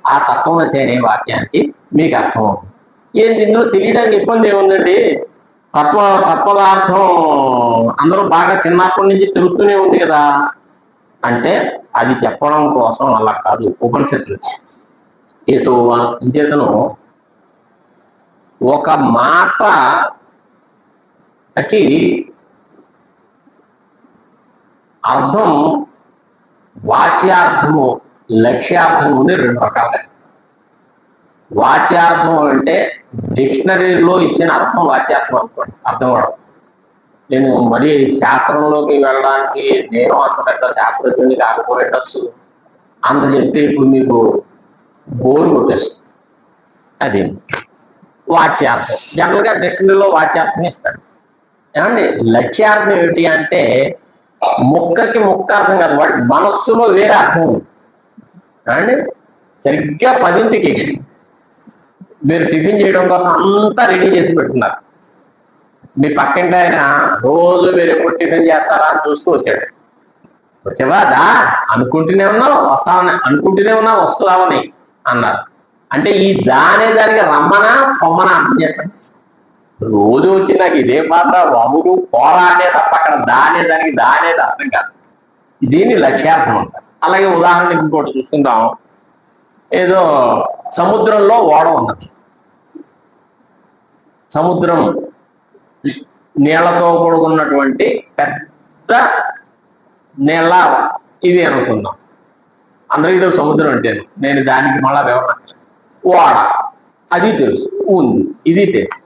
ఆ తత్వమసి అనే వాక్యానికి మీకు అర్థం అవుతుంది. ఏంటి ఇందులో తెలియడానికి ఇబ్బంది ఏముందండి? తత్పదార్థం అందరూ బాగా చిన్నప్పటి నుంచి తెలుస్తూనే ఉంది కదా అంటే అది చెప్పడం కోసం అలా కాదు. ఉపనిషత్తులు ఏదో ఇంచేతను ఒక మాటకి అర్థం వాచ్యార్థము, లక్ష్యార్థము అని 2 రకాలు. వాచ్యార్థం అంటే డిక్షనరీలో ఇచ్చిన అర్థం వాచ్యార్థం అనుకోండి, అర్థం అవడం. నేను మరి శాస్త్రంలోకి వెళ్ళడానికి నేను అంత పెద్ద శాస్త్రజ్ఞుని కాకపోయేటచ్చు, అంత చెప్తే ఇప్పుడు మీకు బోరు కొట్టేస్తుంది. అది వాచ్యార్థం, జనరల్గా డిక్షనరీలో వాచ్యార్థం ఇస్తాడు. ఏమండి, లక్ష్యార్థం ఏమిటి అంటే ముక్కకి ముక్క అర్థం కాదు, వాటి మనస్సులో వేరే అర్థం ఉంది. అండి, సరిగ్గా 10ంటికి మీరు టిఫిన్ చేయడం కోసం అంతా రెడీ చేసి పెట్టుకున్నారు. మీ పక్కింటి ఆయన రోజు మీరు ఎప్పుడు టిఫిన్ చేస్తారా అని చూస్తూ వచ్చాడు. వచ్చేవాదా అనుకుంటూనే ఉన్నావు, వస్తావని అనుకుంటూనే ఉన్నావు, వస్తున్నావని అన్నారు. అంటే ఈ దానికి రమ్మనా పొమ్మనా అర్థం చెప్పండి. రోజు వచ్చి నాకు ఇదే పాత్ర వముడు పోరా అనే తప్ప అక్కడ దానేది అర్థం కాదు. దీన్ని లక్ష్యార్థం అంటారు. అలాగే ఉదాహరణ ఇంకోటి చూసుకుందాం. ఏదో సముద్రంలో ఓడ ఉన్నది, సముద్రం నీళ్లతో కూడుకున్నటువంటి పెద్ద నీళ్ళ ఇది అనుకుందాం. అందరికీ తెలుసు సముద్రం అంటే, నేను దానికి మళ్ళా వివరణ. ఓడ అది తెలుసు, ఉంది, ఇది తెలుసు.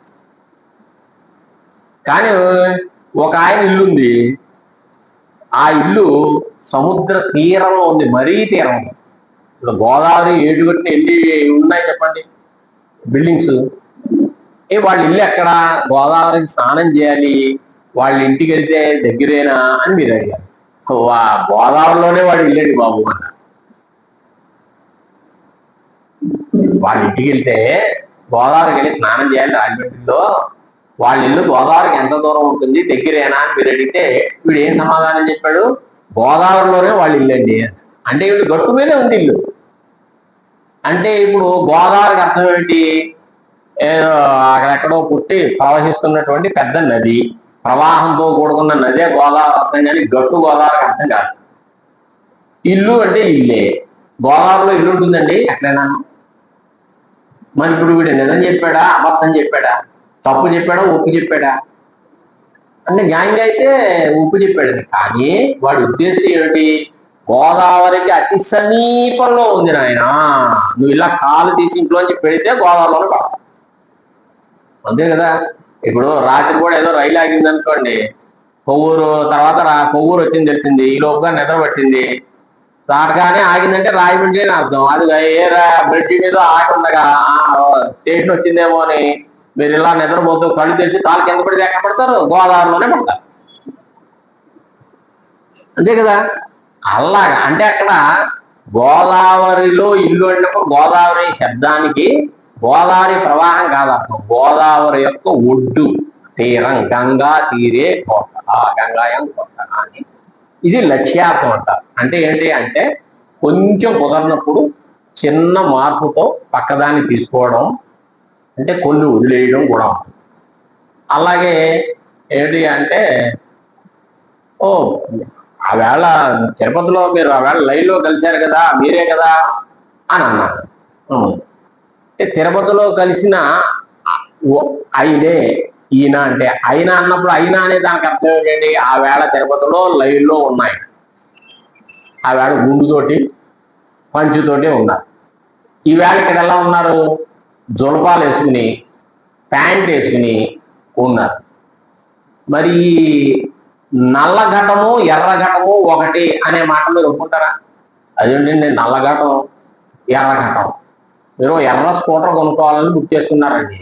కానీ ఒక ఆయన ఇల్లుంది, ఆ ఇల్లు సముద్ర తీరంలో ఉంది, మరీ తీరం ఉంది. ఇప్పుడు గోదావరి ఏడుగట్టున ఎన్ని ఉన్నాయి చెప్పండి, బిల్డింగ్స్. వాళ్ళ ఇల్లు ఎక్కడ? గోదావరికి స్నానం చేయాలి, వాళ్ళ ఇంటికి వెళ్తే దగ్గరేనా అని మీరు అడిగారు. గోదావరిలోనే వాడు ఇల్లండి బాబు అన్న. వాళ్ళ ఇంటికి వెళ్తే గోదావరికి వెళ్ళి స్నానం చేయాలి రాజమండ్రిలో, వాళ్ళ ఇల్లు గోదావరికి ఎంత దూరం ఉంటుంది, దగ్గరేనా అని మీరు అడిగితే వీడు ఏం సమాధానం చెప్పాడు? గోదావరిలోనే వాళ్ళు ఇల్లండి. అంటే వీడు గట్టు మీదే ఉంది ఇల్లు. అంటే ఇప్పుడు గోదావరికి అర్థం ఏంటి? ఏదో అక్కడెక్కడో పుట్టి ప్రవహిస్తున్నటువంటి పెద్ద నది, ప్రవాహంతో కూడుకున్న నదే గోదావరి అర్థం, కానీ గట్టు గోదావరికి అర్థం కాదు. ఇల్లు అంటే ఇల్లే. గోదావరిలో ఇల్లు ఉంటుందండి ఎక్కడైనా? మరి ఇప్పుడు వీడు నిజం చెప్పాడా, అబద్ధం చెప్పాడా, తప్పు చెప్పాడా, ఒప్పు చెప్పాడా? అంటే న్యాయంగా అయితే ఒప్పు చెప్పాడు. కానీ వాడి ఉద్దేశం ఏమిటి? గోదావరికి అతి సమీపంలో ఉంది నాయన, నువ్వు ఇలా కాలు తీసి ఇంట్లోంచి పెడితే గోదావరిలోనే పడతావు, అంతే కదా. ఇప్పుడు రాత్రి కూడా ఏదో రైలు ఆగింది అనుకోండి, కొవ్వూరు తర్వాత కొవ్వూరు వచ్చింది తెలిసింది, ఈ లోపుగా నిద్ర పట్టింది, దాటగానే ఆగిందంటే రాయమండ్రి అని అర్థం. అది ఏ బ్రిడ్జ్ మీద ఆగి ఉండగా స్టేషన్ వచ్చిందేమో అని మీరు ఇలా నిద్రపోతూ కళ్ళు తెరిచి కాలు కింద పడితే ఎక్కడ పడతారు? గోదావరిలోనే పడతారు, అంతే కదా. అలాగా అంటే అక్కడ గోదావరిలో ఇల్లు అన్నప్పుడు గోదావరి శబ్దానికి గోదావరి ప్రవాహం కాదు అర్థం, గోదావరి యొక్క ఒడ్డు తీరం, గంగా తీరే కోట, గంగాయం కోట అని. ఇది లక్ష్యార్థం అంటారు. అంటే ఏంటి అంటే కొంచెం కుదరినప్పుడు చిన్న మార్పుతో పక్కదాన్ని తీసుకోవడం, అంటే కొన్ని వదిలేయడం కూడా ఉంటుంది. అలాగే ఏంటి అంటే ఆవేళ తిరుపతిలో మీరు ఆవేళ లైవ్లో కలిశారు కదా, మీరే కదా అని అన్నారు. తిరుపతిలో కలిసిన అయినే ఈయన అంటే అయినా అన్నప్పుడు అయినా అనే దానికి అర్థం ఏంటండి? ఆ వేళ తిరుపతిలో లైవ్లో ఉన్నాయి, ఆ వేళ గుండుతోటి పంచుతోటి ఉన్నారు. ఈవేళ ఇక్కడ ఎలా ఉన్నారు? జులపాలు వేసుకుని ప్యాంట్ వేసుకుని ఉన్నారు. మరి నల్లఘటము ఎర్రఘటము ఒకటి అనే మాట మీరు ఒప్పుకుంటారా? అదేంటండి నల్లఘటం ఎర్రఘటం, మీరు ఎర్ర స్కూటర్ కొనుక్కోవాలని బుక్ చేసుకున్నారండి,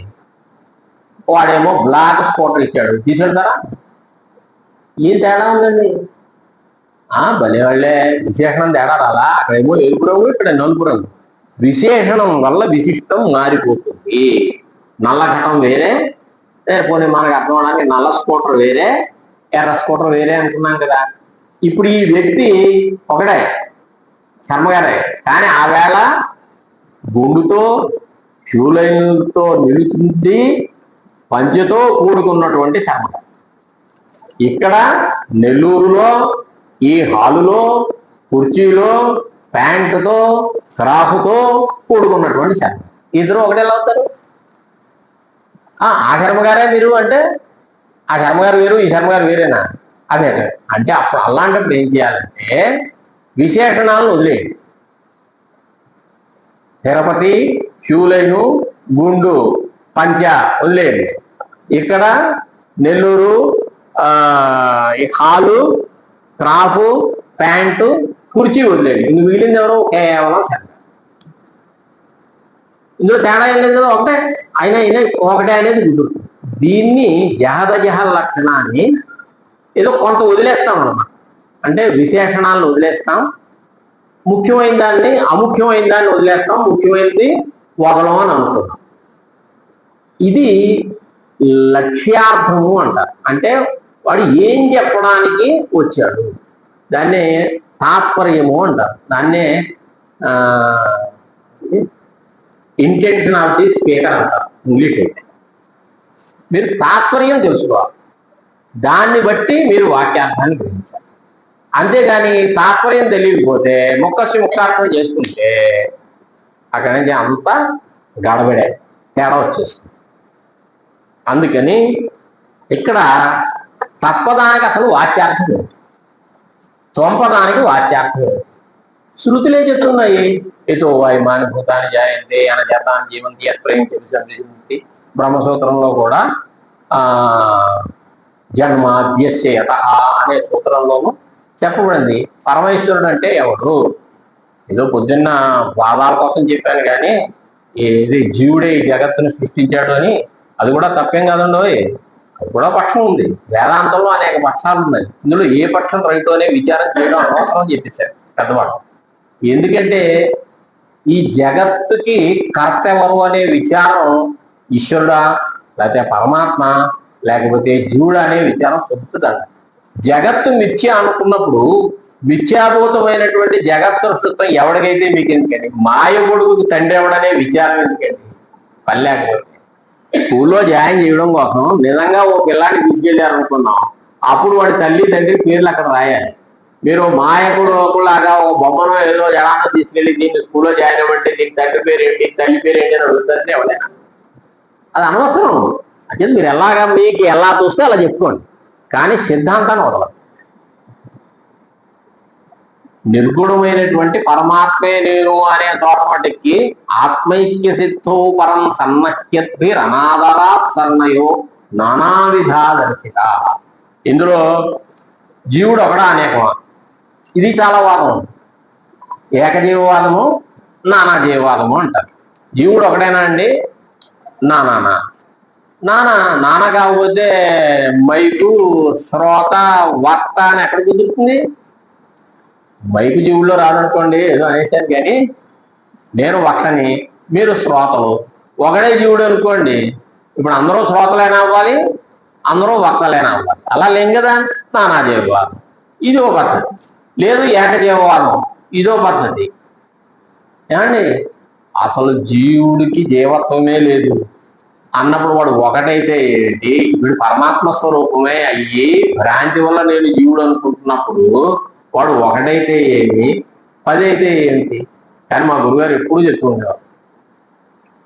వాడేమో బ్లాక్ స్కూటర్ ఇచ్చాడు, తీసుకెళ్తారా? ఏం తేడా ఉందండి? భలే వాళ్ళే, విశేషణం తేడా రాలా? అక్కడేమో ఎరుపు రంగు, ఇక్కడ నలుపు రంగు. విశేషణం వల్ల విశిష్టం మారిపోతుంది. నల్లఘటం వేరే, పోనీ మనకు అర్థం అవడానికి నల్ల స్కూటర్ వేరే, ఎర్ర స్కూటర్ వేరే అనుకున్నాం కదా. ఇప్పుడు ఈ వ్యక్తి ఒకడే, శర్మగారే, కానీ ఆ వేళ గుండుతో క్యూలైన్తో నిలుచుండి పంచెతో కూడుకున్నటువంటి శర్మ. ఇక్కడ నెల్లూరులో ఈ హాలులో కుర్చీలో ప్యాంటుతో క్రాఫ్తో కూడుకున్నటువంటి శర్మ. ఇద్దరు ఒకటే ఎలా అవుతారు? ఆ శర్మగారే మీరు అంటే ఆ శర్మగారు వేరు, ఈ శర్మగారు వేరేనా? అదే అంటే అప్పుడు అలాంటప్పుడు ఏం చేయాలంటే విశేషణాలను వదిలేయండి. తిరుపతి, క్యూలైను, గుండు, పంచ వదిలేయండి. ఇక్కడ నెల్లూరు ఈ హాలు, క్రాఫ్, ప్యాంటు, కుర్చీ వదిలేయండి. ఇంక మిగిలింది ఎవరు? కేవలం శర్మ. ఇందులో తేడా ఏం లేదు కదా, ఒకటే అయినా ఒకటే అనేది కుదురుతుంది. దీన్ని జహదజహ లక్షణాన్ని ఏదో కొంత వదిలేస్తాం అన్నమాట. అంటే విశేషణాలను వదిలేస్తాం, ముఖ్యమైన దాన్ని అముఖ్యమైన దాన్ని వదిలేస్తాం, ముఖ్యమైనది వదలం అని అనుకుంటాం. ఇది లక్ష్యార్థము అంటారు. అంటే వాడు ఏం చెప్పడానికి వచ్చాడు, దాన్నే తాత్పర్యము అంటారు. దాన్నే ఇంటెన్షన్ ఆఫ్ ది స్పీకర్ అంటారు ఇంగ్లీష్ అయితే. మీరు తాత్పర్యం తెలుసుకోవాలి, దాన్ని బట్టి మీరు వాక్యార్థాన్ని గ్రహించాలి. అంతేగాని తాత్పర్యం తెలియకపోతే ముక్కార్థం చేసుకుంటే అక్కడి నుంచి అంతా గడబడే, తేడా వచ్చేస్తుంది. అందుకని ఇక్కడ తత్వదానికి అసలు వాచ్యార్థం లేదు, సొంపదానికి వాచ్యార్థం లేదు. శృతులే చెప్తున్నాయి. ఎతో వాయుమాని భూతాన్ని జాయంతే అనజాతాన్ని జీవంతి అత్రయం తెలిసి బ్రహ్మసూత్రంలో కూడా జన్మాద్యస్యత అనే సూత్రంలోనూ చెప్పబడింది. పరమేశ్వరుడు అంటే ఎవడు? ఏదో పొద్దున్న బాధాల కోసం చెప్పాను కానీ ఏది జీవుడే ఈ జగత్తుని సృష్టించాడు అని, అది కూడా తప్పేం కాదండి. అది కూడా పక్షం ఉంది. వేదాంతంలో అనేక పక్షాలు ఉన్నాయి. ఇందులో ఏ పక్షం రైతు అనే విచారం చేయడం అనవసరం చెప్పేశారు పెద్దవాడు. ఎందుకంటే ఈ జగత్తుకి కర్త ఎవరు అనే విచారం ఈశ్వరుడా, లేకపోతే పరమాత్మ, లేకపోతే జీవుడు అనే విచారం చెబుతుందండి. జగత్తు మిథ్య అనుకున్నప్పుడు మిథ్యాభూతమైనటువంటి జగత్ సృష్టిత్వం ఎవరికైతే మీకు ఎందుకండి, మాయ కొడుకు తండ్రి ఎవడనే విచారం ఎందుకండి పల్లెకపోతే. స్కూల్లో జాయిన్ చేయడం కోసం నిజంగా ఓ పిల్లాన్ని తీసుకెళ్లారు అనుకున్నాం, అప్పుడు వాడి తల్లి తండ్రి పేర్లు అక్కడ రాయాలి. మీరు మాయకుడు ఒకలాగా ఒక బొమ్మను ఏదో జనాన్ని తీసుకెళ్లి దీన్ని స్కూల్లో జాయిన్ అవ్వంటే దీని తండ్రి పేరు ఏంటి, తల్లి పేరు ఏంటి అని అడుగుతారంటే ఎవరైనా అది అనవసరం. అంటే మీరు ఎలాగా మీకు ఎలా చూస్తే అలా చెప్పుకోండి, కానీ సిద్ధాంతాన్ని వదలదు. నిర్గుణమైనటువంటి పరమాత్మే నేను అనే తోటమటికి ఆత్మైక్య సిద్ధో పరం సన్నహ్యద్భిరనాదరా సన్నయో నానావిధా దర్శిత. ఇందులో జీవుడు ఒకడా అనేకమా, ఇది చాలా వాదం. ఏకజీవవాదము, నానా జీవవాదము అంటారు. జీవుడు ఒకడేనా అండి? నానా నానా కాకపోతే మైకు, శ్రోత, వక్త అని ఎక్కడ కుదురుతుంది? మైకు జీవుల్లో రాదనుకోండి, ఏదో అనేసాను. కానీ నేను వక్తని, మీరు శ్రోతలు, ఒకడే జీవుడు అనుకోండి, ఇప్పుడు అందరూ శ్రోతలైనా అవ్వాలి, అందరూ వక్తలైనా అవ్వాలి. అలా లేం కదా. నానా జీవవాదం ఇదో పద్ధతి, లేదు ఏకజీవవాదం ఇదో పద్ధతి. ఏమండి అసలు జీవుడికి జీవత్వమే లేదు అన్నప్పుడు వాడు ఒకటైతే ఏంటి? వీడు పరమాత్మ స్వరూపమే అయ్యి భ్రాంతి వల్ల నేను జీవుడు అనుకుంటున్నప్పుడు వాడు ఒకటైతే ఏమి, 10 అయితే ఏంటి? కానీ మా గురుగారు ఎప్పుడు చెప్తుంటారు,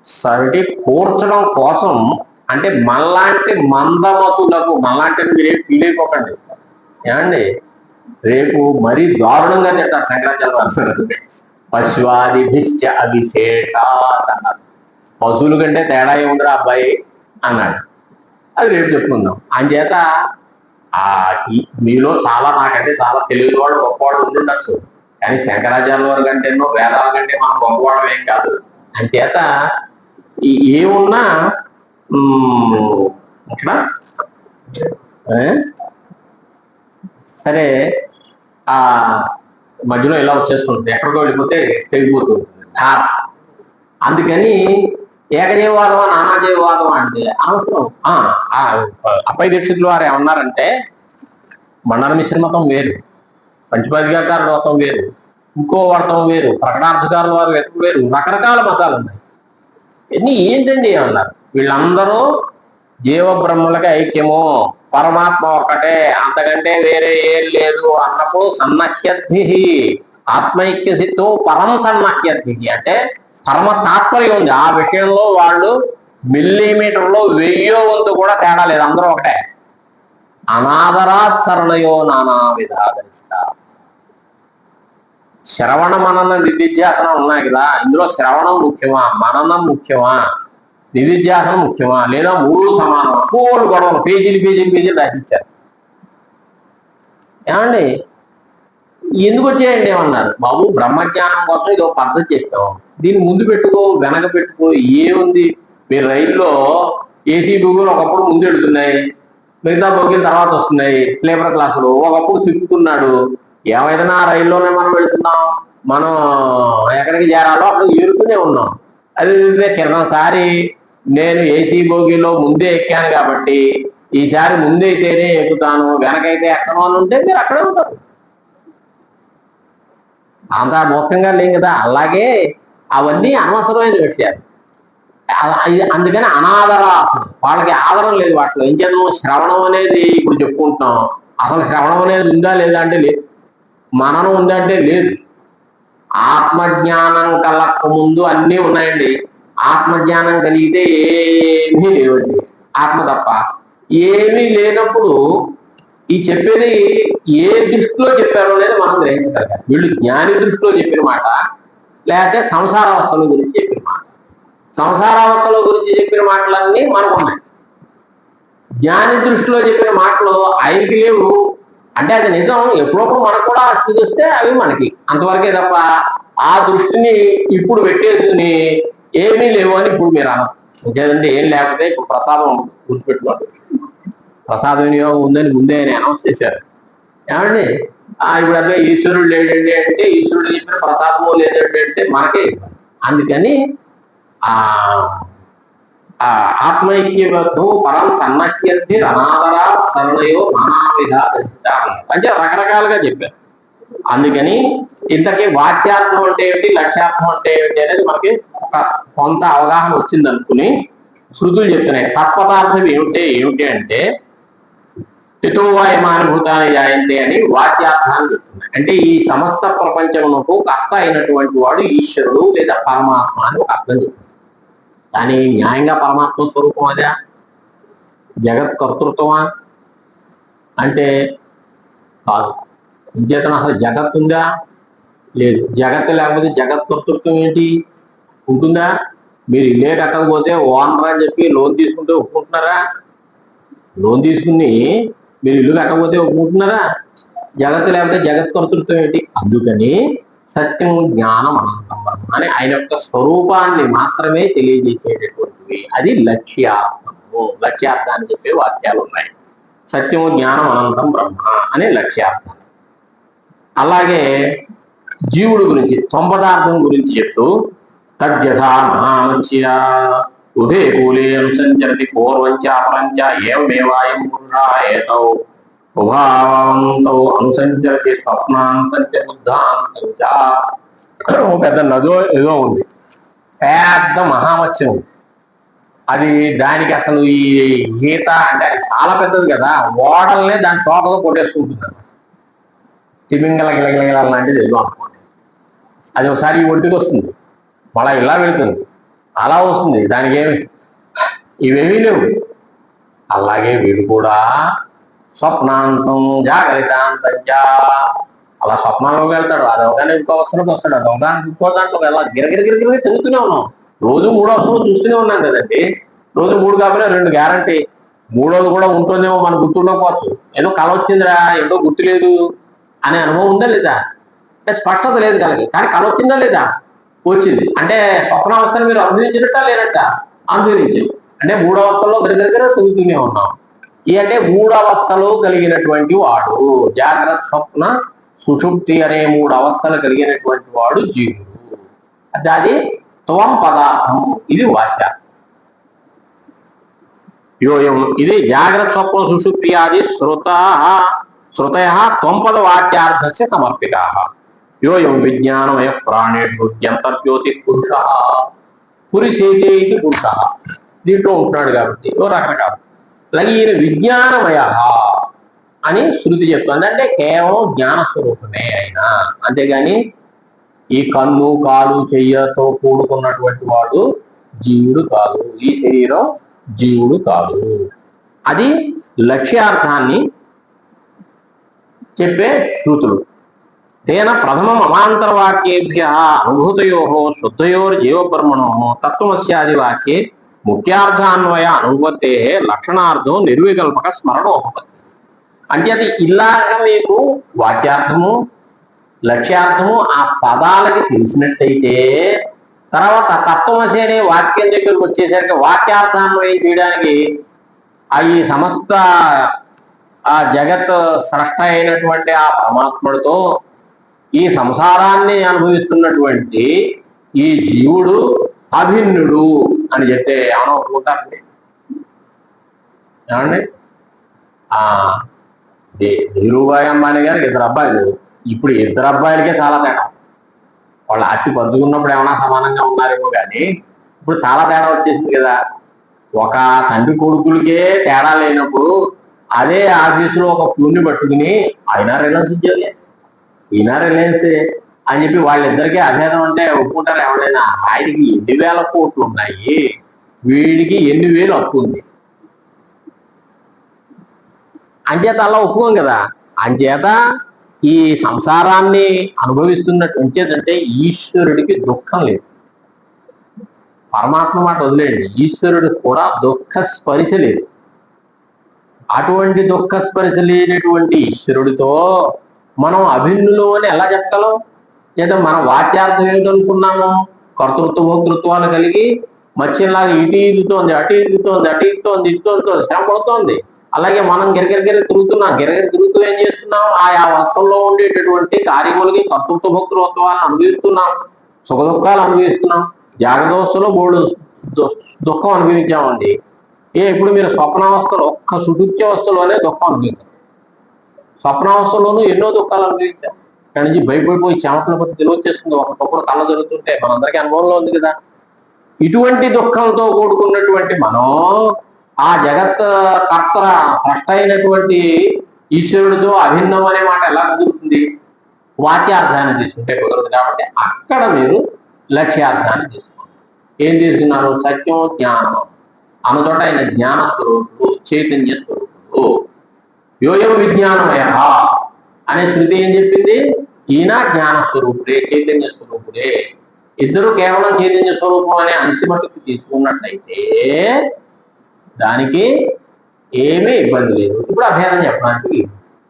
సరిటి కూర్చడం కోసం, అంటే మనలాంటి మందమతులకు, మనలాంటి మీరేం ఫీల్ అయిపోకండి. ఏమండి రేపు మరీ దారుణంగా తింటారు శంకరాచార్య వారు. పశువాదిభిశ్చ అవిశేషాత్ అన్నారు. పశువుల కంటే తేడా ఏముందిరా అబ్బాయి అన్నాడు. అది రేపు చెప్పుకుందాం. అంచేత మీలో చాలా, నాకంటే చాలా తెలియని వాడు గొప్పవాడు ఉండుండొచ్చు, కానీ శంకరాచార్య వారి కంటే వేదాల కంటే మనం గొప్పవాడు ఏం కాదు. అంచేత ఏమున్నా ఇక్కడ సరే ఆ మధ్యలో ఇలా వచ్చేస్తుంటుంది, ఎక్కడికో వెళ్ళిపోతే తెగిపోతుంది ధార. అందుకని ఏకజీవవాదమా నానాజీవవాదమా అంటే అనవసరం. అప్పయ్య దీక్షితులు వారు ఏమన్నారంటే, మండల మిశ్ర మతం వేరు, పంచపాదికారుల మతం వేరు, ఇంకో వర్తం వేరు, ప్రకటార్థకారుల వారు వేరు, రకరకాల మతాలు ఉన్నాయి. ఇవన్నీ ఏంటండి అన్నారు. వీళ్ళందరూ జీవ బ్రహ్మలకి ఐక్యము, పరమాత్మ ఒక్కటే, అంతకంటే వేరే ఏం లేదు అన్నప్పుడు సన్నహ్యద్భి ఆత్మైక్య సిద్ధో పరం సన్నహ్యద్భి అంటే పరమ తాత్పర్యం ఉంది ఆ విషయంలో. వాళ్ళు మిల్లీమీటర్లో 1000వ వంతు కూడా తేడా లేదు, అందరూ ఒకటే. అనాదరాత్ సరణయో నానా విధాగరిష్ట. శ్రవణ మనన నిధిధ్యాసనం ఉన్నాయి కదా, ఇందులో శ్రవణం ముఖ్యమా, మననం ముఖ్యమా, నిధిధ్యాసనం ముఖ్యమా, లేదా మూడు సమానమా? కోళ్ళు గొడవలు, పేజీలు రాసిచ్చారు. ఏమండి ఎందుకు వచ్చాయండి ఏమన్నారు? బాబు బ్రహ్మజ్ఞానం కోసం ఇదో పద్ధతి చెప్పాం, దీన్ని ముందు పెట్టుకో వెనక పెట్టుకో, ఏముంది? మీరు రైల్లో ఏసీ బోగీలు ఒకప్పుడు ముందు వెళుతున్నాయి, మిగతా బోగీలు తర్వాత వస్తున్నాయి. స్లీపర్ క్లాసులు ఒకప్పుడు తిప్పుతున్నాడు. ఏమైనా రైల్లోనే మనం వెళుతున్నాం, మనం ఎక్కడికి చేరాలో అక్కడ ఏరుతూనే ఉన్నాం. అది కిందసారి నేను ఏసీ బోగీలో ముందే ఎక్కాను కాబట్టి ఈసారి ముందైతేనే ఎక్కుతాను, వెనకైతే ఎక్కను అని ఉంటే మీరు అక్కడే ఉంటారు. అంత మోక్షంగా లేం కదా. అలాగే అవన్నీ అనవసరమైన విషయాలు. అందుకని అనాదరా, వాళ్ళకి ఆదరం లేదు వాటిలో. ఏం చేద్దాం? శ్రవణం అనేది ఇప్పుడు చెప్పుకుంటున్నాం, అసలు శ్రవణం అనేది ఉందా లేదా అంటే లేదు, మననం ఉందా అంటే లేదు. ఆత్మజ్ఞానం కలక్క ముందు అన్నీ ఉన్నాయండి, ఆత్మజ్ఞానం కలిగితే ఏమీ లేవండి, ఆత్మ తప్ప. ఏమీ లేనప్పుడు ఈ చెప్పేది ఏ దృష్టిలో చెప్పారో అనేది మనం గ్రహించగలగాలి. వీళ్ళు జ్ఞాని దృష్టిలో చెప్పిన మాట, లేకపోతే సంసారావస్థల గురించి చెప్పిన మాట. సంసారావస్థల గురించి చెప్పిన మాటలన్నీ మనకు ఉన్నాయి, జ్ఞాని దృష్టిలో చెప్పిన మాటలు ఆయనకి లేవు. అంటే అది నిజం, ఎప్పుడప్పుడు మనకు కూడా స్థితి వస్తే అవి మనకి అంతవరకే తప్ప ఆ దృష్టిని ఇప్పుడు పెట్టేసుకుని ఏమీ లేవు అని ఇప్పుడు మీరు అనరు. ఇంకేదంటే ఏం లేకపోతే ఇప్పుడు ప్రసాదం గుర్తుపెట్టుకోండి, ప్రసాద వినియోగం ఉందని ముందే ఆయన అనౌన్స్ చేశారు. ఏమండి ఇప్పుడు అదే ఈశ్వరుడు లేడండి అంటే ఈశ్వరుడు చెప్పిన ప్రసాదము లేదండి అంటే మనకే. అందుకని ఆ ఆత్మైక్యవద్దు పరం సన్నక్యంతి అనాదర సరణయో నానావిధ అంటే రకరకాలుగా చెప్పారు. అందుకని ఇంతకీ వాచ్యార్థం అంటే ఏమిటి, లక్ష్యార్థం అంటే ఏమిటి అనేది మనకి ఒక కొంత అవగాహన వచ్చింది అనుకుని శృతులు చెప్తున్నాయి. తత్పదార్థం ఏమిటి అంటే హితోవాయమానుభూతాన్ని జాయంతే అని వాచ్యార్థాన్ని చెప్తున్నాయి. అంటే ఈ సమస్త ప్రపంచమునకు కర్త అయినటువంటి వాడు ఈశ్వరుడు లేదా పరమాత్మ అని ఒక అర్థం చెప్తుంది. కానీ న్యాయంగా పరమాత్మ స్వరూపం అదే, జగత్ కర్తృత్వమా అంటే కాదు. ఇంచేతన అసలు జగత్ ఉందా? లేదు. జగత్తు లేకపోతే జగత్ కర్తృత్వం ఏంటి ఉంటుందా? మీరు ఇల్లే కట్టకపోతే ఓనర్ అని చెప్పి లోన్ తీసుకుంటే ఒప్పుకుంటున్నారా? లోన్ తీసుకుని మీరు ఇల్లు కట్టకపోతే ఒప్పుకుంటున్నారా? జగత్తు లేకపోతే జగత్ కర్తృత్వం ఏంటి? అందుకని సత్యం జ్ఞానం అనంతం అని ఆయన యొక్క స్వరూపాన్ని మాత్రమే తెలియజేసేటటువంటివి. అది లక్ష్యార్థము. లక్ష్యార్థాన్ని చెప్పే వాక్యాలు ఉన్నాయి. సత్యము జ్ఞానం అనంతం బ్రహ్మ అనే లక్ష్యార్థం. అలాగే జీవుడు గురించి తొంపదార్థం గురించి చెప్తూ తద్యథా మహామత్స్య ఉభే కూలే సంచరతి పూర్వంచ అపరంచ ఏమేవాయం పురుషా ఏతౌ ఉభావంతౌ అనుసంచరతి స్వప్నాంతంచ బుద్ధాంతంచ. పెద్ద నదో ఏదో ఉంది, పెద్ద మహామత్స్యం ఉంది. అది దానికి అసలు ఈ ఈత అంటే అది చాలా పెద్దది కదా, ఓడల్నే దాని తోటలో కొట్టేసుకుంటుంది. తిమింగల గిలగిలగిల లాంటిది ఏదో అనుకోండి. అది ఒకసారి ఈ ఒంటికి వస్తుంది, మళ్ళా ఇలా వెళుతుంది, అలా వస్తుంది. దానికి ఇవేమీ లేవు. అలాగే వీడు కూడా స్వప్నాంతం జాగ్రత్త అలా స్వప్నాల్లోకి వెళ్తాడు. అది అవగానే ఇంకో అవసరంలోకి వస్తాడు, అది అవగానే ఇంకో దాంట్లో ఎలా గిరగిరగిరగిరి తిరుగుతూనే ఉన్నాం. రోజు 3 అవసరం చూస్తూనే ఉన్నాం కదండి. రోజు 3 కాకపోతే 2 గ్యారంటీ. 3వది కూడా ఉంటుందేమో మనకు గుర్తుండకపోవచ్చు. ఏదో కళ వచ్చిందిరా, ఏంటో గుర్తులేదు అనే అనుభవం ఉందా లేదా? అంటే స్పష్టత లేదు కలిగి, కానీ కళ వచ్చిందా లేదా? వచ్చింది. అంటే స్వప్నావస్థను మీరు అనుభవించినట్టా లేనట్ట? అనుభవించింది. అంటే 3 అవస్థల్లో దగ్గర తిరుగుతూనే ఉన్నాం. ఈ అంటే 3 అవస్థలు కలిగినటువంటి వాడు, జాగ్రత్త స్వప్న సుషుప్తి అనే 3 అవస్థలు కలిగినటువంటి వాడు జీవుడు. అది త్వం పదార్థం. ఇది వాచ. ఇది జాగ్రత్త స్వప్న సుషుప్తి ఆది శ్రుతయ త్వంపద వాక్యార్థస్య సమర్పితా. యోయం విజ్ఞానమయ ప్రాణేషు జంతర్జ్యోతి పురుష పురుషేతే ఇది పురుష. దీంట్లో ఉంటున్నాడు కాబట్టి రకరకాలు. అలాగే ఈయన విజ్ఞానమయ అని శృతి చెప్తుంది. అంటే కేవలం జ్ఞాన స్వరూపమే అయినా, అంతేగాని ఈ కన్ను కాలు చెయ్యతో కూడుకున్నటువంటి వాడు జీవుడు కాదు. ఈ శరీరం జీవుడు కాదు. అది లక్ష్యార్థాన్ని చెప్పే శృతులు. తేన ప్రథమం అవాంతరవాక్యేభ్య అనుభూతయో శుద్ధయోర్జీవబ్రహ్మణో తత్వమస్యాది వాక్యే ముఖ్యార్థాన్వయ అనుపత్తే లక్షణార్థం నిర్వికల్పక స్మరణోపపత్తి. అంటే అది ఇలాగ మీకు వాక్యార్థము లక్ష్యార్థము ఆ పదాలకి తెలిసినట్టయితే తర్వాత తత్వమసి అనే వాక్యం దగ్గరకు వచ్చేసరికి వాక్యార్థాన్వయం చేయడానికి ఈ సమస్త ఆ జగత్ స్రష్ట అయినటువంటి ఆ పరమాత్ముడితో ఈ సంసారాన్ని అనుభవిస్తున్నటువంటి ఈ జీవుడు అభిన్నుడు అని చెప్తే ఏమన్నా ఒప్పుకుంటారండి? ఏమండి? ధీరుభాయ్ అంబానీ గారికి 2 అబ్బాయిలు. ఇప్పుడు 2 అబ్బాయిలకే చాలా తేడా. వాళ్ళు ఆస్తి పంచుకున్నప్పుడు ఏమైనా సమానంగా ఉన్నారేమో కానీ ఇప్పుడు చాలా తేడా వచ్చేసింది కదా. ఒక తండ్రి కొడుకులకే తేడా లేనప్పుడు అదే ఆఫీసులో ఒక ప్యూన్ని పట్టుకుని అయినా రిలయన్స్ ఉద్యోగి, ఈయన రిలయన్స్ అని చెప్పి వాళ్ళిద్దరికీ అభేదం అంటే ఒప్పుకుంటారు ఎవరైనా? ఆయనకి 8,000 కోట్లు ఉన్నాయి, వీడికి 8,000 అప్పు ఉంది. అంచేత అలా ఒప్పుకోం కదా. అంచేత ఈ సంసారాన్ని అనుభవిస్తున్నట్టు ఉంచేదంటే ఈశ్వరుడికి దుఃఖం లేదు. పరమాత్మ మాట వదిలేండి, ఈశ్వరుడికి కూడా దుఃఖ స్పర్శ లేదు. అటువంటి దుఃఖ స్పర్శ లేనటువంటి ఈశ్వరుడితో మనం అభిన్నులు అని ఎలా చెప్తాం? లేదా మన వాక్యార్థం ఏమిటనుకున్నాము? కర్తృత్వ భోక్తృత్వాలు కలిగి మత్స్యంలాగా ఇటు ఈదుతోంది, అటు ఈదుతోంది, అటు ఈదుతోంది, ఇటు శ్రమ పడుతోంది. అలాగే మనం గిరగిర తిరుగుతున్నాం. గిరగిర తిరుగుతూ ఏం చేస్తున్నాం? ఆయా వస్తువుల్లో ఉండేటటువంటి కార్యములకి కర్తృత్వ భోక్తృత్వాలను అనుభవిస్తున్నాం, సుఖ దుఃఖాలు అనుభవిస్తున్నాం. జాగ్రత్తలో బోర్డు దుఃఖం అనుభవించామండి. ఇప్పుడు మీరు స్వప్నావస్థలో ఒక్క సుషుప్త్యవస్థలోనే దుఃఖం అనుభవించాం. స్వప్నావస్థలోనూ ఎన్నో దుఃఖాలు అనుభవించాం. అక్కడి నుంచి భయపడిపోయి చెమటల పట్టి తెలివచ్చేస్తుంది. ఒకప్పుడు కళ్ళ జరుగుతుంటే మనందరికీ అనుభవంలో ఉంది కదా. ఇటువంటి దుఃఖంతో కూడుకున్నటువంటి మనం ఆ జగత్ కర్త స్రష్ట అయినటువంటి ఈశ్వరుడితో అభిన్నం అనే మాట ఎలా కుదురుతుంది? వాక్యార్థాన్ని తీసుకుంటే కుదరదు. కాబట్టి అక్కడ మీరు లక్ష్యార్థాన్ని తీసుకున్నారు. ఏం తీసుకున్నారు? సత్యం, జ్ఞానం అన్నచోట ఆయన జ్ఞాన స్వరూపుడు, చైతన్య స్వరూపుడు. యోయం విజ్ఞానమయ అనే శృతి ఏం చెప్పింది? ఈయన జ్ఞాన స్వరూపుడే, చైతన్య స్వరూపుడే. ఇద్దరు కేవలం చైతన్య స్వరూపం అనే అంశమట్టుకు తీసుకున్నట్టయితే దానికి ఏమీ ఇబ్బంది లేదు. ఇప్పుడు అభేదం చెప్పడానికి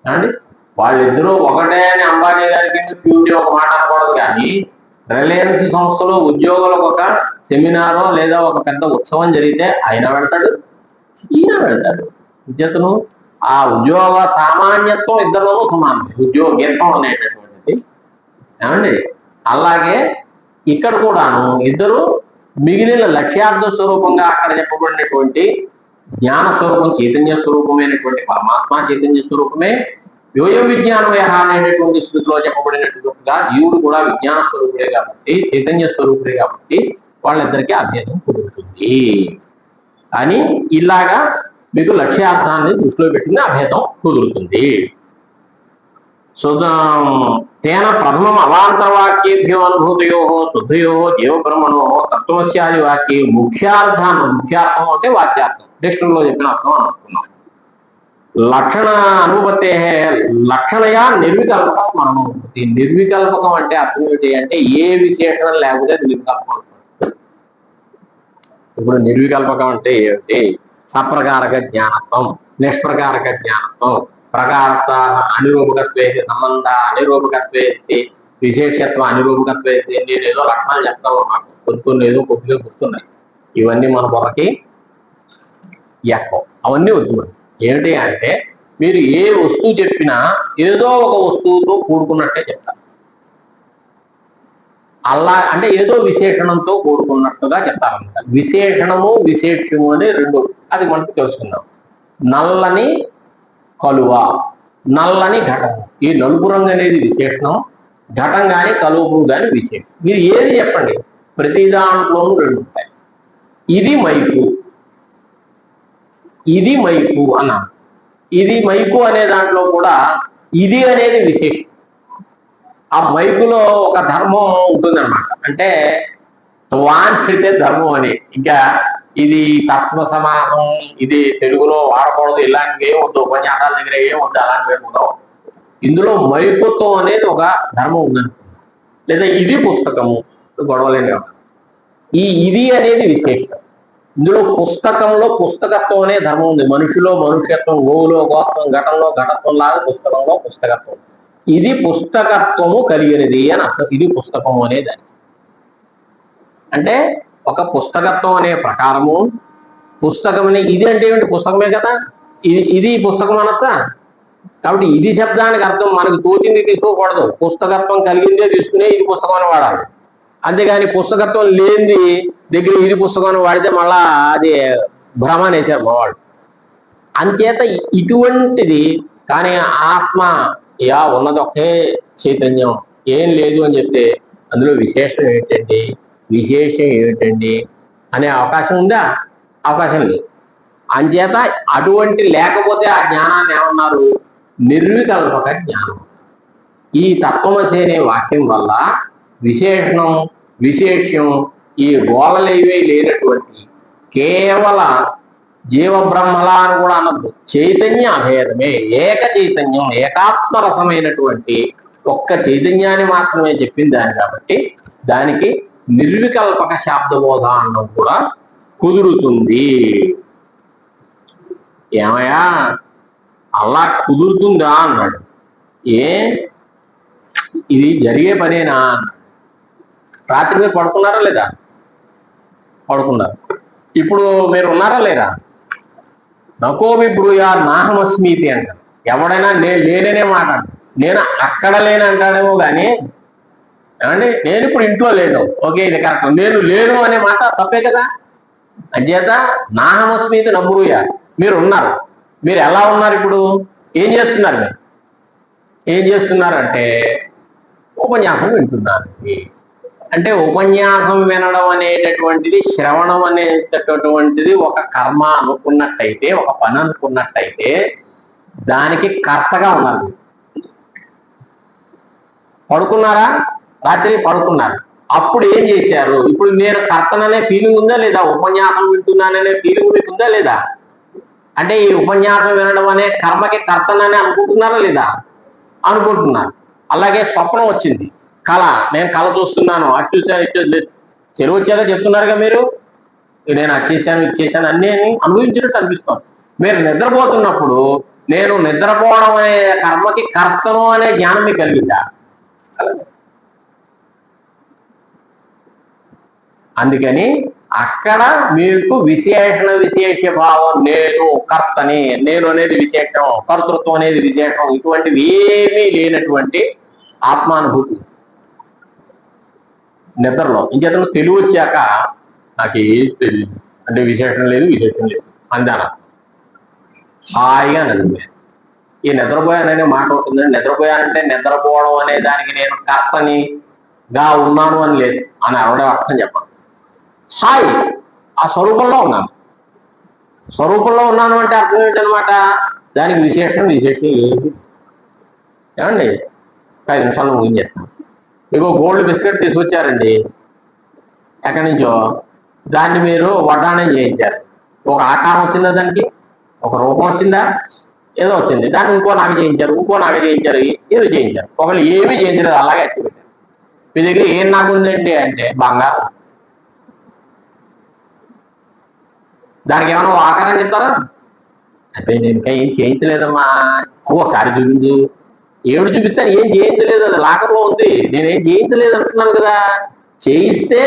అండి, వాళ్ళిద్దరూ ఒకటే అని అంబానీ గారికి ప్యూరి ఒక మాట అనకూడదు. కానీ రిలయన్స్ సంస్థలో ఉద్యోగులకు ఒక సెమినారో లేదా ఒక పెద్ద ఉత్సవం జరిగితే ఆయన వెళ్తాడు, ఈయన వెళ్తాడు. విద్యతను ఆ ఉద్యోగ సామాన్యత్వం ఇద్దరిలోనూ సమానం, ఉద్యోగం అనేటటువంటిది ఏమండి. అలాగే ఇక్కడ కూడాను ఇద్దరు మిగిలిన లక్ష్యార్థ స్వరూపంగా అక్కడ చెప్పబడినటువంటి జ్ఞాన స్వరూపం, చైతన్య స్వరూపమైనటువంటి పరమాత్మ చైతన్య స్వరూపమే. యోయం విజ్ఞానమయ అనేటటువంటి స్థితిలో చెప్పబడినట్టుగా జీవుడు కూడా విజ్ఞాన స్వరూపుడే కాబట్టి, చైతన్య స్వరూపుడే కాబట్టి వాళ్ళిద్దరికీ అభేదం కుదురుతుంది. కానీ ఇలాగా మీకు లక్ష్యార్థాన్ని దృష్టిలో పెట్టిన అభేదం కుదురుతుంది. తేన ప్రథమం అవాంతరవాక్యేభ్యో అనుభూతయో శుద్ధయో జీవబ్రహ్మణో తత్వస్యాది వాక్యే ముఖ్యార్థం అంటే వాక్యార్థం, డిక్షనరీలో చెప్పిన అర్థం అనుకున్నాం. లక్షణ అనుపత్తే లక్షణయా నిర్వికల్పక స్మరణం. నిర్వికల్పకం అంటే అర్థం ఏంటి అంటే ఏ విశేషణం లేకపోతే అది నిర్వికల్పకం. ఇప్పుడు నిర్వికల్పకం అంటే ఏమిటి? సప్రకారక జ్ఞానత్వం, నిష్ప్రకారక జ్ఞానత్వం, ప్రకారత అనిరూపకత్వే, సంబంధ అనిరూపకత్వే, విశేషత్వ అనిరూపకత్వే. నేను ఏదో లక్షణాలు చెప్తాను, నాకు కొన్ని ఏదో కొద్దిగా గుర్తున్నాయి. ఇవన్నీ మన బొరకి ఎక్కువ, అవన్నీ వద్దు. ఏమిటి అంటే మీరు ఏ వస్తువు చెప్పినా ఏదో ఒక వస్తువుతో కూడుకున్నట్టే చెప్తారు. అలా అంటే ఏదో విశేషణంతో కూడుకున్నట్టుగా చెప్తారన్నమాట. విశేషణము విశేషము అని రెండు, అది మనకు తెలుసుకుందాం. నల్లని కలువ, నల్లని ఘటము. ఈ నలుపు రంగు అనేది విశేషణం, ఘటం కానీ కలుపు కానీ విశేషం. మీరు ఏది చెప్పండి, ప్రతి దాంట్లోనూ రెండు ఉంటాయి. ఇది మైకు, ఇది మైకు అన్నాను. ఇది మైకు అనే దాంట్లో కూడా ఇది అనేది విశేషం. ఆ మైకులో ఒక ధర్మం ఉంటుందన్నమాట. అంటే వాంఛితే ధర్మం అని. ఇంకా ఇది తత్వ సమానం, ఇది తెలుగులో వాడకూడదు, ఇలాంటివి ఏమొద్దు, ఉపన్యాసాల దగ్గర ఏమొద్దు, అలాంటివి ఉండవు. ఇందులో మైకుత్వం అనేది ఒక ధర్మం ఉందనుకుంటున్నాం. లేదా ఇది పుస్తకము, గొడవలేని కదా. ఇది అనేది విశేషం. ఇందులో పుస్తకంలో పుస్తకత్వం అనే ధర్మం ఉంది. మనిషిలో మనుష్యత్వం, గోవులో గోత్వం, ఘటంలో ఘటత్వం లాగా పుస్తకంలో పుస్తకత్వం. ఇది పుస్తకత్వము కలిగినది అని అర్థం. ఇది పుస్తకము అనేదాన్ని అంటే ఒక పుస్తకత్వం అనే ప్రకారము, పుస్తకం అనే ఇది అంటే ఏమిటి? పుస్తకమే కదా. ఇది పుస్తకం అనొచ్చా? కాబట్టి ఇది శబ్దానికి అర్థం మనకు తోచింది తీసుకోకూడదు. పుస్తకత్వం కలిగిందే తీసుకునే ఇది పుస్తకం అని వాడాలి. అంతేగాని పుస్తకత్వం లేనిది దగ్గర ఇది పుస్తకం అని వాడితే మళ్ళా అది భ్రమాన్ని వేశారు మావాడు. అంచేత ఇటువంటిది. కానీ ఆత్మ యా ఉన్నది ఒకే చైతన్యం, ఏం లేదు అని చెప్తే అందులో విశేషం ఏమిటండి, విశేషం ఏమిటండి అనే అవకాశం ఉందా? అవకాశం లేదు. అంచేత అటువంటి లేకపోతే ఆ జ్ఞానాన్ని ఏమన్నారు? నిర్వికల్పక జ్ఞానం. ఈ తత్వమసి అనే వాక్యం వల్ల విశేషణం విశేష్యం ఈ గోళలేవే లేనటువంటి కేవల జీవబ్రహ్మలా అని కూడా అనద్దు, చైతన్య అభేదమే, ఏక చైతన్యం, ఏకాత్మరసమైనటువంటి ఒక్క చైతన్యాన్ని మాత్రమే చెప్పింది దాని. కాబట్టి దానికి నిర్వికల్పక శాబ్దబోధ అన్నం కూడా కుదురుతుంది. ఏమయ్యా అలా కుదురుతుందా అన్నాడు. ఇది జరిగే పనేనా? రాత్రి మీరు పడుకున్నారా లేదా? పడుకున్నారు. ఇప్పుడు మీరు ఉన్నారా లేదా? నకోవి బ్రూయా నాహమస్మీతి అంటారు. ఎవడైనా నేను లేననే మాట్లాడు, నేను అక్కడ లేను అంటాడేమో కానీ ఏమండి నేను ఇప్పుడు ఇంట్లో లేను, ఓకే ఇది కరెక్ట్. నేను లేను అనే మాట తప్పే కదా. అంచేత నాహమస్మీతి నబ్రూయా, మీరు ఉన్నారు. మీరు ఎలా ఉన్నారు? ఇప్పుడు ఏం చేస్తున్నారు? మీరు ఏం చేస్తున్నారంటే ఉపన్యాసం వింటున్నారు. అంటే ఉపన్యాసం వినడం అనేటటువంటిది, శ్రవణం అనేటటువంటిది ఒక కర్మ అనుకున్నట్టయితే, ఒక పని అనుకున్నట్టయితే దానికి కర్తగా ఉన్నారు. పడుకున్నారా? రాత్రి పడుకున్నారు. అప్పుడు ఏం చేశారు? ఇప్పుడు నేను కర్తననే ఫీలింగ్ ఉందా లేదా? ఉపన్యాసం వింటున్నాననే ఫీలింగ్ మీకు ఉందా లేదా? అంటే ఈ ఉపన్యాసం వినడం అనే కర్మకి కర్తనని అనుకుంటున్నారా లేదా? అనుకుంటున్నారు. అలాగే స్వప్నం వచ్చింది, కళ, నేను కళ చూస్తున్నాను, అటు చూసాను ఇటు చెరువు వచ్చాక చెప్తున్నారుగా మీరు, నేను అది చేశాను ఇది చేశాను అన్నీ అనుభవించినట్టు అనిపిస్తుంది. మీరు నిద్రపోతున్నప్పుడు నేను నిద్రపోవడం అనే కర్మకి కర్తను అనే జ్ఞానం మీకు కలిగిందా? అందుకని అక్కడ మీకు విశేష భావం, నేను కర్తని, నేను అనేది విశేషం, కర్తృత్వం అనేది విశేషం, ఇటువంటివి ఏమీ లేనటువంటి ఆత్మానుభూతి నిద్రలో. ఇంకేతను తెలివి వచ్చాక నాకు ఏది తెలియదు అంటే విశేషం లేదు అందాన హాయిగా నిద్రపోయాను. ఈ నిద్రపోయాననే మాట ఉంటుందండి. నిద్రపోయానంటే నిద్రపోవడం అనే దానికి నేను కర్తనిగా ఉన్నాను అని లేదు అని ఆవిడ అర్థం చెప్పండి. హాయ్, ఆ స్వరూపంలో ఉన్నాను. స్వరూపంలో ఉన్నాను అంటే అర్థం ఏంటనమాట? దానికి విశేషం ఏది ఏమండి? 5 నిమిషాలు ముగించేస్తాను. మీకు గోల్డ్ బిస్కెట్ తీసుకొచ్చారండి ఎక్కడి నుంచో, దాన్ని మీరు వడ్డాణం చేయించారు. ఒక ఆకారం వచ్చిందా, దానికి ఒక రూపం వచ్చిందా? ఏదో వచ్చింది. దాన్ని ఇంకో నాగ చేయించారు, ఏదో చేయించారు. ఒకళ్ళు ఏమీ చేయించలేదు, అలాగే పెట్టారు. మీ దగ్గర ఏం నాకు ఉందండి అంటే బంగారం. దానికి ఏమైనా ఆకారం చెప్తారా? అంటే నేను ఇంకా ఏం చేయించలేదమ్మా. ఒకసారి చూపించు. ఏమిటి చూపిస్తాను? ఏం చేయించలేదు, అది లాకర్లో ఉంది, నేనేం చేయించలేదు అంటున్నాను కదా. చేయిస్తే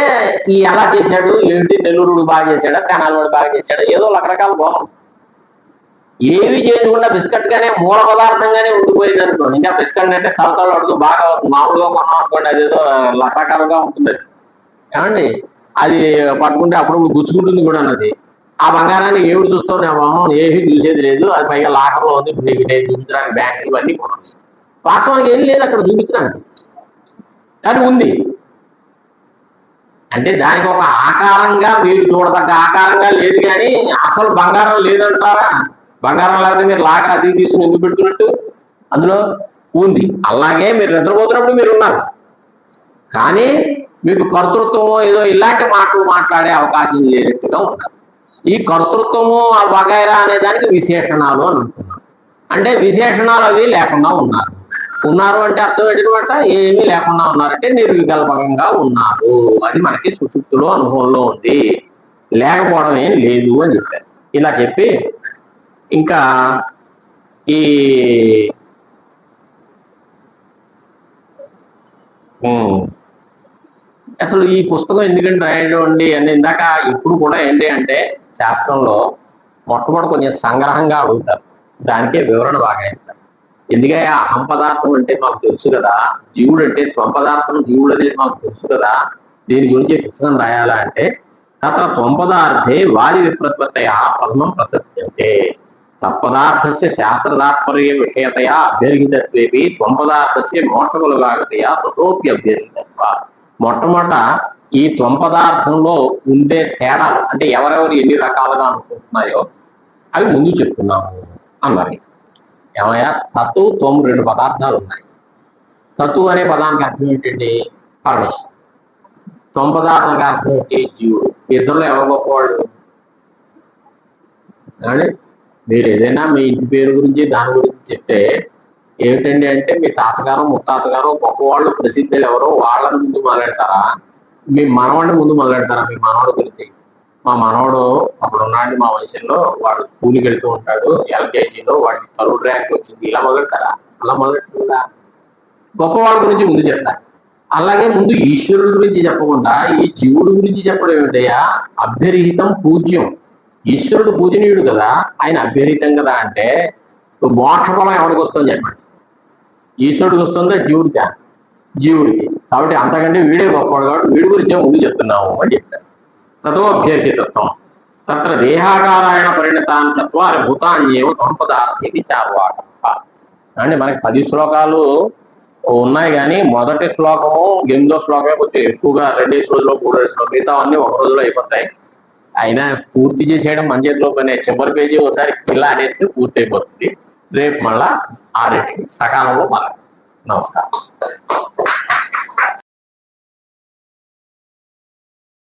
ఈ ఎలా చేశాడు ఏమిటి, నెల్లూరుడు బాగా చేశాడా, తెనాలివాడు బాగా చేశాడా, ఏదో రకరకాల బోధం. ఏవి చేయకుండా బిస్కెట్ గానే మూల పదార్థంగానే ఉండిపోయింది అనుకోండి. ఇంకా బిస్కెట్ అంటే తలతలు అడుగు బాగా మామూలుగా కొన్నాం అనుకోండి, అదేదో రకరకాలుగా ఉంటుంది ఏమండి. అది పట్టుకుంటే అప్పుడు గుచ్చుకుంటుంది కూడా అన్నది. ఆ బంగారాన్ని ఏమిటి చూస్తావు? నా మొహం ఏమీ చూసేది లేదు, అది పైగా లాకర్లో ఉంది, నేను చూపించడానికి బ్యాంక్ ఇవన్నీ కొన్నాను. వాస్తవానికి ఏం లేదు అక్కడ చూపించడానికి, కానీ ఉంది. అంటే దానికి ఒక ఆకారంగా మీరు చూడదగ్గ ఆకారంగా లేదు, కానీ అసలు బంగారం లేదంటారా? బంగారం లేకపోతే మీరు లాకర్ అది తీసుకుని ఎందుకు పెడుతున్నట్టు? అందులో ఉంది. అలాగే మీరు నిద్రపోతున్నప్పుడు మీరు ఉన్నారు, కానీ మీకు కర్తృత్వము ఏదో ఇలాంటి మాటలు మాట్లాడే అవకాశం లేనట్టుగా ఉన్నారు. ఈ కర్తృత్వము ఆ వగైరా అనే దానికి విశేషణాలు అని అంటున్నారు. అంటే విశేషణాలు అవి లేకుండా ఉన్నారు అంటే అర్థం ఏంటంటే ఏమీ లేకుండా ఉన్నారంటే నిర్వికల్పకంగా ఉన్నారు. అది మనకి సుషుప్తిలో అనుభవంలో ఉంది, లేకపోవడం ఏం లేదు అని చెప్పారు. ఇలా చెప్పి ఇంకా ఈ అసలు ఈ పుస్తకం ఎందుకంటే రాయడం అండి అని ఇందాక ఇప్పుడు కూడా ఏంటి అంటే శాస్త్రంలో మొట్టమొదటి కొంచెం సంగ్రహంగా అడుగుతారు, దానికే వివరణ బాగా ఇస్తారు. ఎందుకంటే అహం పదార్థం అంటే మాకు తెలుసు కదా, జీవుడు అంటే త్వం పదార్థం, జీవుడు అనేది మాకు తెలుసు కదా, దీని గురించి పుస్తకం రాయాలా అంటే తత్ర త్వం పదార్థే వాది విప్రత్పత్తయా పద్మం ప్రసజ్యంతే తత్పదార్థస్య శాస్త్రతాత్పర్య విషయతయా అభ్యర్హితత్వేపి త్వం పదార్థస్య మోక్షములుగాగతయా తతోపి అభ్యర్హితత్వ. మొట్టమొదట ఈ త్వం పదార్థంలో ఉండే తేడాలు అంటే ఎవరెవరు ఎన్ని రకాలుగా అనుకుంటున్నాయో అవి ముందు చెప్తున్నాము అన్నారు. ఏమయ్యా, తత్తు త్వం 2 పదార్థాలు ఉన్నాయి. తత్తు అనే పదానికి అర్థం ఏంటండి? పరమేశ్వరుడు. త్వం పదార్థానికి అర్థం ఏంటి? జీవుడు. ఇద్దరులో ఎవరు గొప్పవాళ్ళు? కానీ మీరు ఏదైనా మీ ఇంటి పేరు గురించి దాని గురించి చెప్తే ఏమిటండి అంటే మీ తాతగారు ముత్తాతగారు గొప్పవాళ్ళు ప్రసిద్ధులు ఎవరో వాళ్ళని ముందు మొదలెడతారా, మీ మనవాడిని ముందు మొదలెడతారా? మీ మనవాడి గురించి, మా మనవాడు అప్పుడు ఉన్నాడు మా వయసులో, వాడు స్కూల్కి వెళ్తూ ఉంటాడు, ఎల్కేజీలో వాడికి 3rd ర్యాంక్ వచ్చింది, ఇలా మొదలెడతారా? అలా మొదలెట్టుకుంటా గొప్పవాళ్ళ గురించి ముందు చెప్తారు. అలాగే ముందు ఈశ్వరుడు గురించి చెప్పకుండా ఈ జీవుడు గురించి చెప్పడం ఏమిటయ్యా? అభ్యరిహితం పూజ్యం. ఈశ్వరుడు పూజనీయుడు కదా, ఆయన అభ్యరిహితం కదా అంటే మోక్ష ఫలం ఎవరికి వస్తుంది చెప్పండి? ఈశ్వరుడికి వస్తుందా జీవుడికా? జీవుడికి. కాబట్టి అంతకంటే వీడే గొప్పవాడు కాబట్టి వీడి గురించే ముందు చెప్తున్నాము అని చెప్పారు. తత్వభ్యర్థితత్వం తత్ర దేహాకారాయణ పరిణతాన్ని చత్వారి భూతాన్యేవ సంపదార్థి చార్వాట. అంటే మనకి 10 శ్లోకాలు ఉన్నాయి కానీ మొదటి శ్లోకము 8వ శ్లోకమే కొంచెం ఎక్కువగా 2 రోజుల్లో 3 రోజుల్లో, మిగతా అన్ని ఒక రోజులో అయిపోతాయి. అయినా పూర్తి చేసేయడం మన చేతిలో పనే. చివరి పేజీ ఒకసారి పిల్ల అనేస్తే పూర్తి అయిపోతుంది. రేపు మళ్ళా 6 సకాలంలో మళ్ళీ. నమస్కారం.